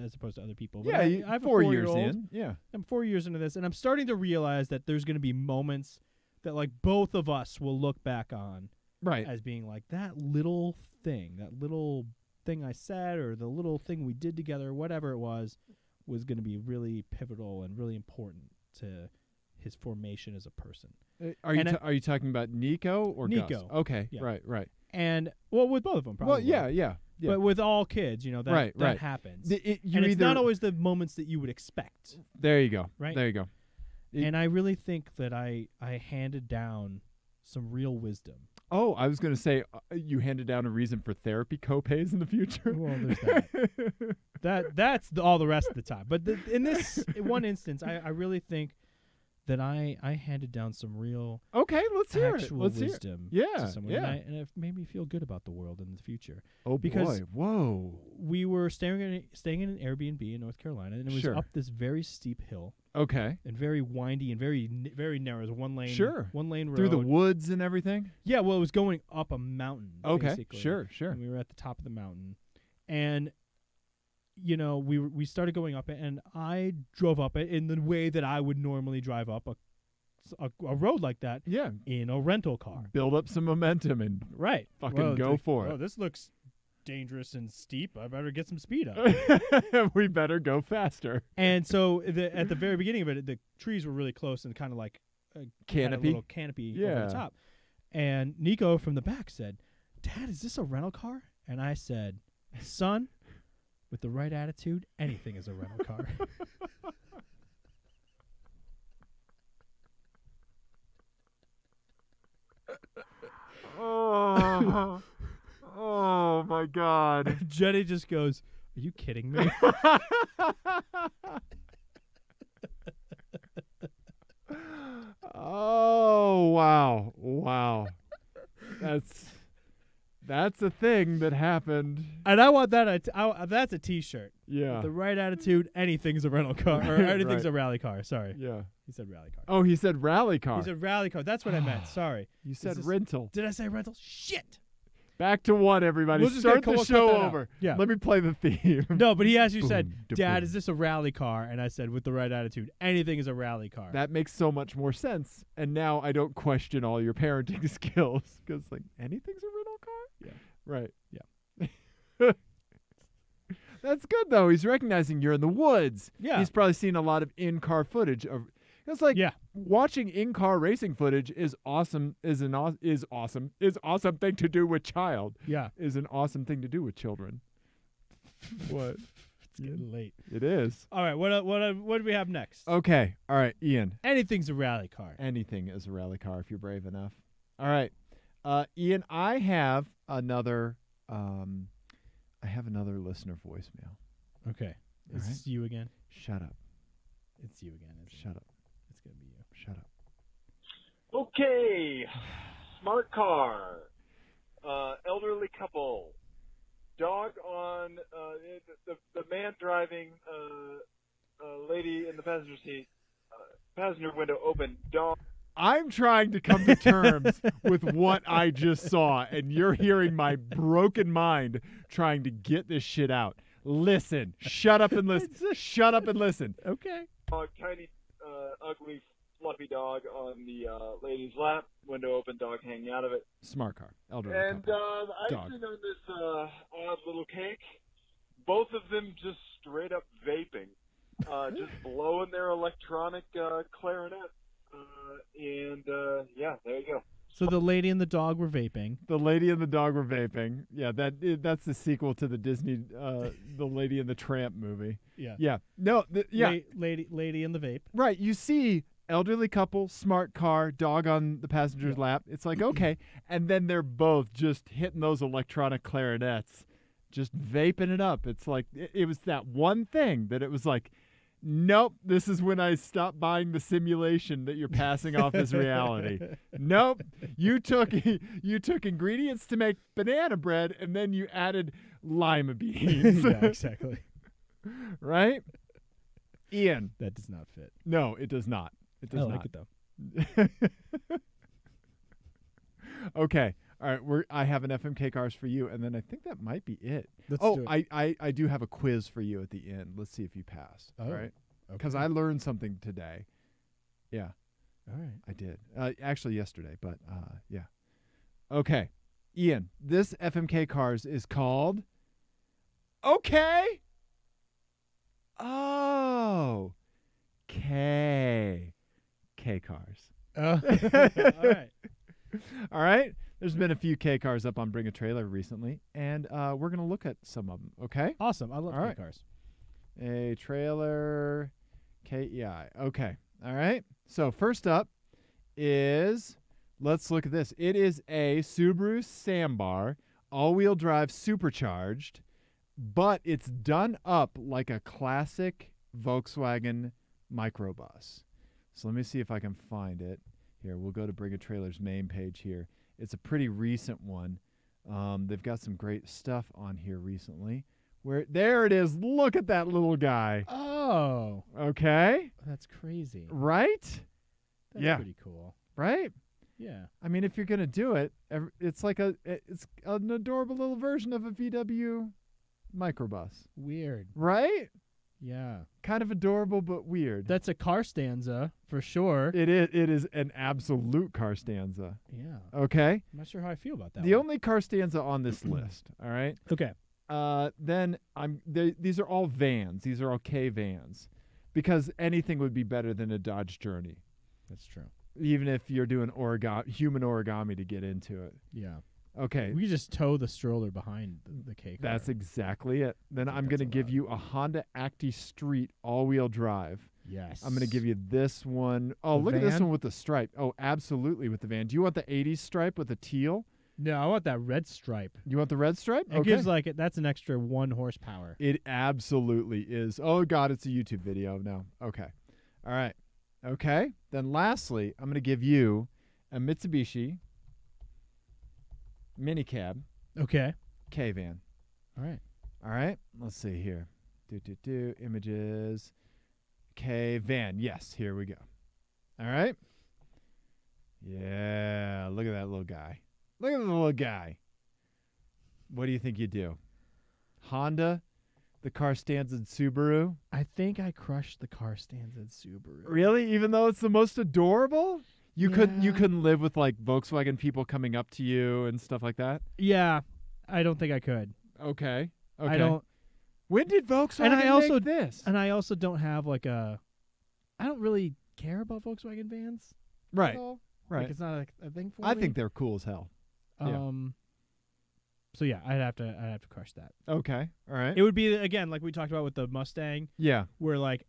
as opposed to other people. But
Yeah,
I have
4
a
years
4-year-old.
in. Yeah.
I'm 4 years into this, and I'm starting to realize that there's going to be moments that like both of us will look back on
Right.
as being like that little thing I said, or the little thing we did together, or whatever it was going to be really pivotal and really important to his formation as a person.
Are you talking about Nico or
Nico?
Gus? Okay.
Yeah.
Right.
And with both of them, probably.
Well, yeah.
But with all kids, that
Right.
happens.
You
and it's
either
not always the moments that you would expect.
There you go.
Right?
There you go.
And I really think that I handed down some real wisdom.
Oh, I was going to say you handed down a reason for therapy copays in the future.
Well, there's that. That's all the rest of the time. But in this one instance, I really think that I handed down some real
Okay, let's hear it.
actual
Let's
wisdom
hear it.
to someone.
Yeah.
And it made me feel good about the world in the future.
Oh,
Because
boy. Whoa.
We were staying in an Airbnb in North Carolina, and it was
Sure.
up this very steep hill
Okay.
and very windy and very very narrow. It was one lane road.
Through the woods and everything?
Yeah, well, it was going up a mountain.
Okay.
Basically.
Sure.
And we were at the top of the mountain, and we started going up it, and I drove up it in the way that I would normally drive up a road like that.
Yeah.
In a rental car.
Build up some momentum and
Right.
fucking go for it.
Oh, this looks dangerous and steep. I better get some speed up.
We better go faster.
And so at the very beginning of it, the trees were really close and kind of like had a
Canopy.
little canopy over
Yeah.
the top. And Nico from the back said, "Dad, is this a rental car?" And I said, "Son, with the right attitude, anything is a rental car."
Oh my God.
Jenny just goes, "Are you kidding me?"
Oh, wow. Wow. That's a thing that happened.
And I want that. That's a T-shirt.
Yeah.
With the right attitude, anything's a rental car. Or anything's
Right.
a rally car. Sorry.
Yeah.
He said rally car.
Oh, he said rally car.
He said rally car. That's what I meant. Sorry.
You said
this-
rental.
Did I say rental? Shit.
Back to one, everybody.
We'll just
Start
we'll
the
cut
show
that out.
over.
Yeah.
Let me play the theme.
No, but he actually said,
Boom, da
"Dad,
boom.
is this a rally car?" And I said, "With the right attitude, anything is a rally car."
That makes so much more sense. And now I don't question all your parenting skills because, like, anything's a rental car?
Yeah.
Right.
Yeah.
That's good, though. He's recognizing you're in the woods.
Yeah.
He's probably seen a lot of in-car footage of. It's like
Yeah.
watching in-car racing footage is awesome. Is awesome thing to do with child.
Yeah.
Is an awesome thing to do with children. What?
It's getting late.
It is.
All right. What do we have next?
Okay. All right, Ian.
Anything's a rally car.
Anything is a rally car if you're brave enough. All right, Ian. I have another. Listener voicemail.
Okay.
All
Is
right.
this you again?
Shut up.
It's you again. Isn't
Shut
it?
up.
It's gonna be you.
Shut up.
Okay, smart car, elderly couple, dog on the man driving, lady in the passenger seat, passenger window open, dog.
I'm trying to come to terms with what I just saw, and you're hearing my broken mind trying to get this shit out. Listen. Shut up and listen. Shut up and listen.
Okay.
Dog, tiny, ugly, fluffy dog on the lady's lap, window open, dog hanging out of it.
Smart car. Elderly
And
couple.
I've
Dog.
seen on this odd little cake, both of them just straight up vaping, just blowing their electronic clarinet. Yeah, there you go.
So the lady and the dog were vaping.
The Lady and the Dog were vaping. Yeah, that's the sequel to the Disney The Lady and the Tramp movie.
Yeah.
Yeah. No, yeah.
Lady and the vape.
Right. You see elderly couple, smart car, dog on the passenger's lap. It's like, okay. And then they're both just hitting those electronic clarinets, just vaping it up. It's like, it was that one thing that it was like, nope, this is when I stopped buying the simulation that you're passing off as reality. Nope. You took ingredients to make banana bread and then you added lima beans.
Yeah, exactly.
Right? Ian.
That does not fit.
No, it does not. It does
I like
not.
it though.
Okay. All right. I have an FMK cars for you, and then I think that might be it.
Let's
Oh,
do it.
I do have a quiz for you at the end. Let's see if you pass.
Oh,
All right.
okay.
Because I learned something today. Yeah,
All right.
I did. Actually yesterday, but yeah. Okay. Ian, this FMK cars is called Okay. Oh. K cars.
All right.
All right. There's been a few K cars up on Bring a Trailer recently, and we're going to look at some of them, okay?
Awesome. I love
All right.
cars.
A trailer KEI. Okay. All right. So first up is, let's look at this. It is a Subaru Sambar, all-wheel drive supercharged, but it's done up like a classic Volkswagen microbus. So let me see if I can find it. Here, we'll go to Bring a Trailer's main page here. It's a pretty recent one. They've got some great stuff on here recently. There it is. Look at that little guy.
Oh,
Okay.
that's crazy.
Right?
That's
Yeah.
pretty cool.
Right?
Yeah.
I mean, if you're going to do it, it's like it's an adorable little version of a VW microbus.
Weird.
Right?
Yeah.
Kind of adorable, but weird.
That's a car stanza for sure.
It is an absolute car stanza.
Yeah.
Okay?
I'm not sure how I feel about that.
The
one.
only car stanza on this list, all right?
Okay.
Then these are all vans. These are all K vans, because anything would be better than a Dodge Journey.
That's true.
even if you're doing human origami to get into it.
Yeah.
Okay.
We could just tow the stroller behind the K car.
That's exactly it. Then I'm going
that's
to give
allowed.
you a Honda Acti Street all-wheel drive.
Yes.
I'm going to give you this one. Oh,
The
look at this
van?
one with the stripe. Oh, absolutely with the van. Do you want the 80s stripe with the teal?
No, I want that red stripe.
You want the red stripe?
It gives that's an extra 1 horsepower.
It absolutely is. Oh, God, it's a YouTube video now. Okay. All right. Okay. Then lastly, I'm going to give you a Mitsubishi minicab
Okay.
K-van.
All right.
All right. Let's see here. Images. K-van. Yes, here we go. All right. Yeah, look at that little guy. Look at the little guy. What do you think you do? Honda, the car stands in Subaru.
I think I crushed the car stands in Subaru.
Really? Even though it's the most adorable? You
Yeah.
couldn't live with like Volkswagen people coming up to you and stuff like that?
Yeah, I don't think I could.
Okay.
I don't.
When did Volkswagen
And I also
make this?
And I also don't have I don't really care about Volkswagen vans.
Right.
At all.
Right.
Like it's not a thing for me.
I think they're cool as hell. yeah.
So yeah, I'd have to crush that.
Okay. All right.
It would be again like we talked about with the Mustang,
Yeah.
where like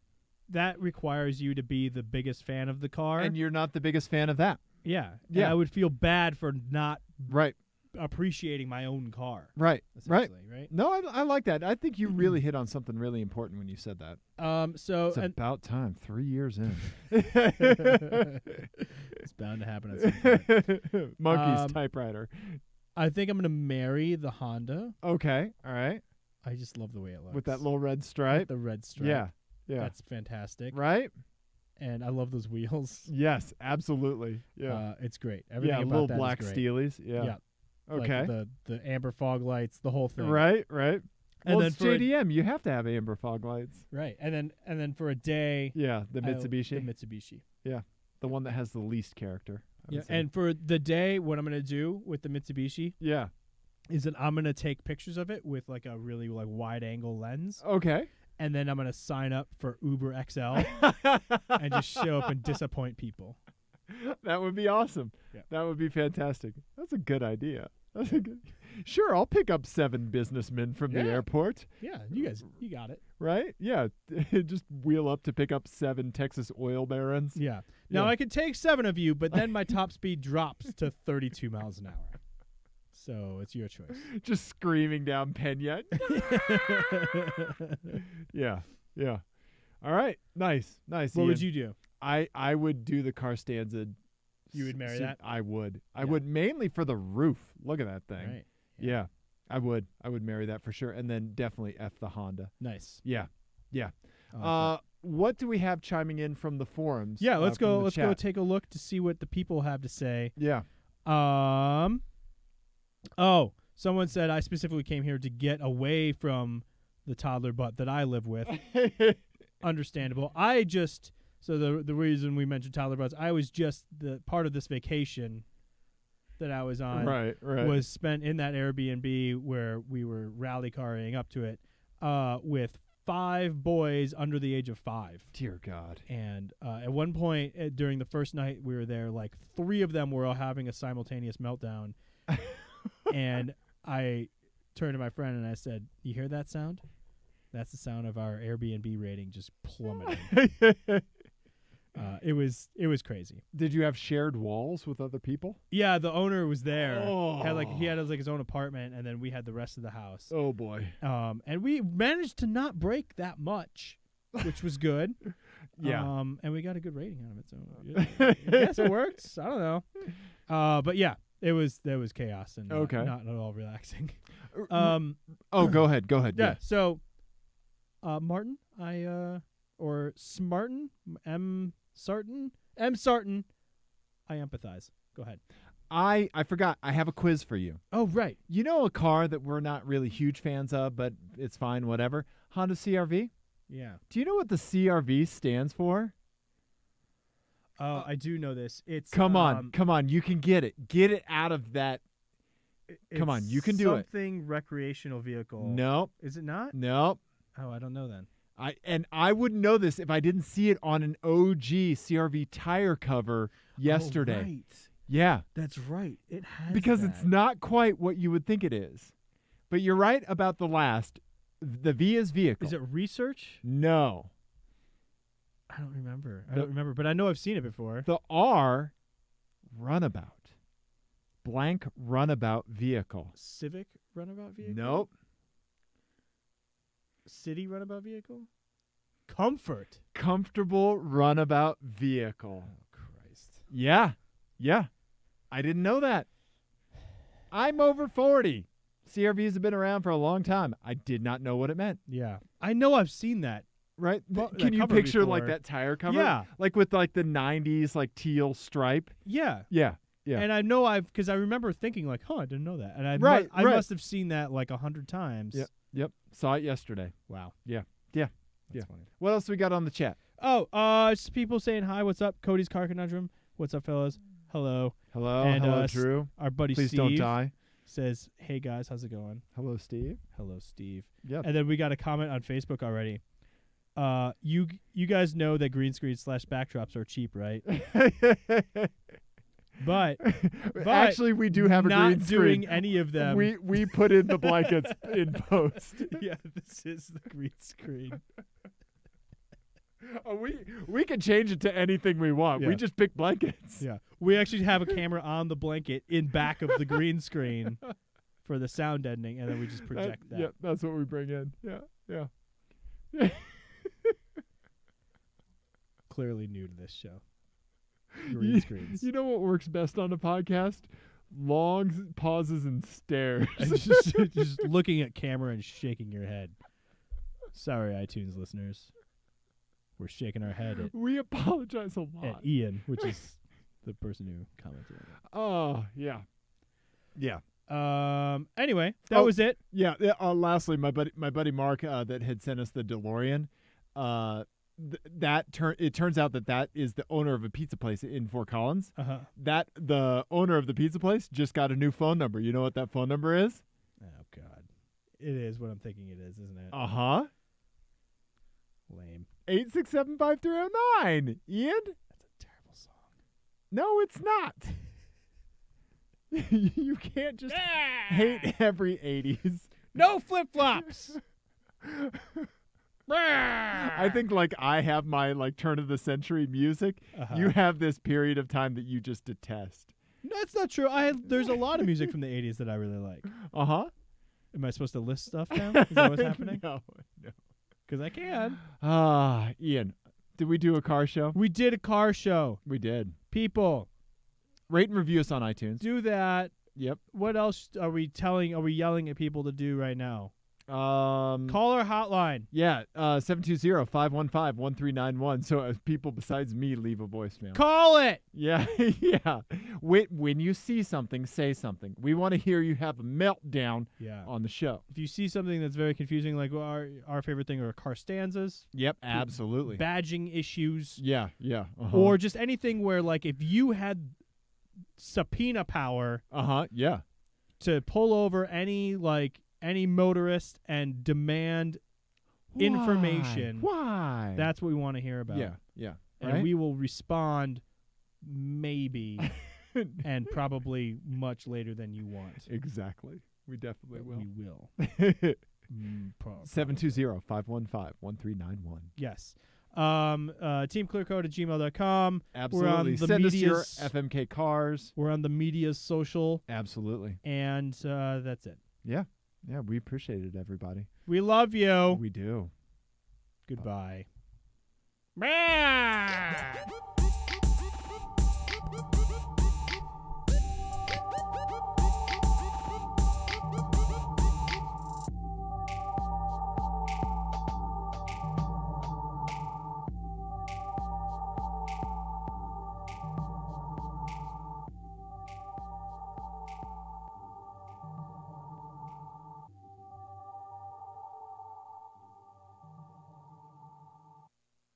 that requires you to be the biggest fan of the car.
And you're not the biggest fan of that.
Yeah.
Yeah.
And I would feel bad for not
Right.
appreciating my own car.
Right. Right.
Essentially, right?
No, I like that. I think you really hit on something really important when you said that.
So
It's about time. 3 years in.
it's bound to happen at some point.
Monkey's typewriter.
I think I'm gonna marry the Honda.
Okay. All right.
I just love the way it looks
With that little red stripe.
the red stripe.
Yeah. Yeah.
That's fantastic.
Right?
And I love those wheels.
Yes, absolutely. Yeah.
It's great. Everything
Yeah,
about
little
that is
black
great.
steelies. Yeah.
Yeah.
Okay.
Like the amber fog lights, the whole thing.
Right, right.
And
Well,
then
it's
for
JDM. You have to have amber fog lights.
Right. And then for a day,
Yeah, the
I-
Mitsubishi.
the Mitsubishi.
The one that has the least character. I
Yeah.
would say.
And for the day, what I'm gonna do with the Mitsubishi
yeah.
is that I'm gonna take pictures of it with like a really like wide angle lens,
Okay.
and then I'm gonna sign up for Uber XL and just show up and disappoint people.
That would be awesome.
Yeah.
That would be fantastic. That's a good idea. That's a good. Sure, I'll pick up 7 businessmen from the
Yeah.
airport.
Yeah, you guys, you got it.
Right? Yeah. Just wheel up to pick up 7 Texas oil barons.
Yeah. Now
Yeah.
I could take 7 of you, but then my top speed drops to 32 miles an hour. So it's your choice.
Just screaming down Pena. Yeah. Yeah. All right. Nice. Nice.
What would
Ian.
you do?
I would do the car stanza.
You would marry that?
I would. I
Yeah.
would mainly for the roof. Look at that thing.
Right.
Yeah. I would. I would marry that for sure. And then definitely F the Honda.
Nice.
Yeah. Yeah.
I like that.
What do we have chiming in from the forums?
Yeah, let's
from
go.
the
Let's go
chat?
take a look to see what the people have to say.
Yeah.
Oh, someone said I specifically came here to get away from the toddler butt that I live with. Understandable. So the reason we mentioned toddler butts, I was just the part of this vacation that I was on
Right. Right.
was spent in that Airbnb where we were rally carring up to it with 5 boys under the age of 5.
Dear God.
And at one point during the first night we were there, like 3 of them were all having a simultaneous meltdown. And I turned to my friend and I said, "You hear that sound? That's the sound of our Airbnb rating just plummeting." It was crazy.
Did you have shared walls with other people?
Yeah, the owner was there.
Oh.
He had his own apartment, and then we had the rest of the house.
Oh boy.
And we managed to not break that much, which was good.
Yeah.
And we got a good rating out of it. So yeah, I guess it worked. I don't know. But yeah, there was chaos and
Okay.
not at all relaxing.
Oh, go ahead. Go ahead.
Yeah. So, Martin, or Smartin, M. Sarton, I empathize. Go ahead.
I forgot. I have a quiz for you.
Oh, right.
You know a car that we're not really huge fans of, but it's fine, whatever? Honda CR-V?
Yeah.
Do you know what the CR-V stands for?
Oh, I do know this. It's
Come on. You can get it. Get it out of that. Come on,
it's
you can do it.
Something recreational vehicle.
Nope.
Is it not?
Nope.
Oh, I don't know then.
I wouldn't know this if I didn't see it on an OG CRV tire cover yesterday.
Oh, right.
Yeah.
That's right. It has
Because it's not quite what you would think it is. But you're right about the last. The V is vehicle.
Is it research?
No.
I don't remember. I don't remember, but I know I've seen it before.
The R, runabout. Blank runabout vehicle.
Civic runabout vehicle?
Nope.
City runabout vehicle? Comfort.
Comfortable runabout vehicle.
Oh, Christ.
Yeah. Yeah. I didn't know that. I'm over 40. CRVs have been around for a long time. I did not know what it meant.
Yeah. I know I've seen that.
Right?
That
Can you
cover
picture like
before.
that tire cover?
Yeah.
Like with like the 90s like teal stripe?
Yeah.
Yeah. Yeah.
And I know because I remember thinking like, I didn't know that. And I
Right,
I
right.
must have seen that like 100 times.
Yep. Yep. Saw it yesterday.
Wow.
Yeah. Yeah.
That's
Yeah.
funny.
What else we got on the chat?
Oh, it's people saying hi, what's up? Cody's Car Conundrum. What's up, fellas? Hello.
Hello.
And,
Hello, Drew.
Our buddy
Please
Steve
don't die.
says, hey guys, how's it going?
Hello, Steve.
Hello, Steve.
Yep.
And then we got a comment on Facebook already. You guys know that green screen / backdrops are cheap, right? But
Actually, we do have a
not
green screen.
doing any of them.
We put in the blankets in post.
Yeah, this is the green screen.
Oh, we can change it to anything we want.
Yeah.
We just pick blankets.
Yeah, we actually have a camera on the blanket in back of the green screen for the sound deadening, and then we just project that.
Yeah, that's what we bring in. Yeah, yeah.
Clearly new to this show. Green screens.
You know what works best on a podcast? Long pauses and stares.
And just looking at camera and shaking your head. Sorry, iTunes listeners. We're shaking our head
We apologize a lot.
at Ian, which is the person who commented on it.
Oh, yeah. Yeah.
Anyway, that was it.
Yeah. Lastly, my buddy Mark that had sent us the DeLorean, it turns out that is the owner of a pizza place in Fort Collins.
Uh-huh.
That the owner of the pizza place just got a new phone number. You know what that phone number is?
Oh God, it is what I'm thinking it is, isn't it?
Uh-huh.
Lame.
867-5309. Ian?
That's a terrible song.
No, it's not. You can't just hate every 80s.
No flip flops.
I think like I have my like turn of the century music.
Uh-huh.
You have this period of time that you just detest.
No, that's not true. There's a lot of music from the 80s that I really like.
Uh-huh.
Am I supposed to list stuff now? Is that what's happening?
No.
Because I can.
Ian, did we do a car show?
We did a car show.
We did.
People,
Rate and review us on iTunes.
do that.
Yep.
What else are we yelling at people to do right now?
Call
our hotline.
Yeah, 720-515-1391. So people besides me leave a voicemail.
Call it.
Yeah, yeah. When you see something, say something. We want to hear you have a meltdown
Yeah.
on the show.
If you see something that's very confusing, like our favorite thing are car stanzas,
Yep, absolutely.
badging issues,
Yeah, yeah. Uh-huh.
or just anything where, like, if you had subpoena power
yeah.
to pull over any motorist and demand information,
Why?
that's what we want to hear about.
Yeah, yeah.
And
right?
we will respond maybe and probably much later than you want.
Exactly. We definitely
But
will.
We will.
720-515-1391.
Yes. TeamClearCoat@gmail.com.
Absolutely.
We're on the
Send us your
media's,
FMK cars.
We're on the media's social,
Absolutely.
and that's it.
Yeah. Yeah, we appreciate it, everybody.
We love you.
We do.
Goodbye.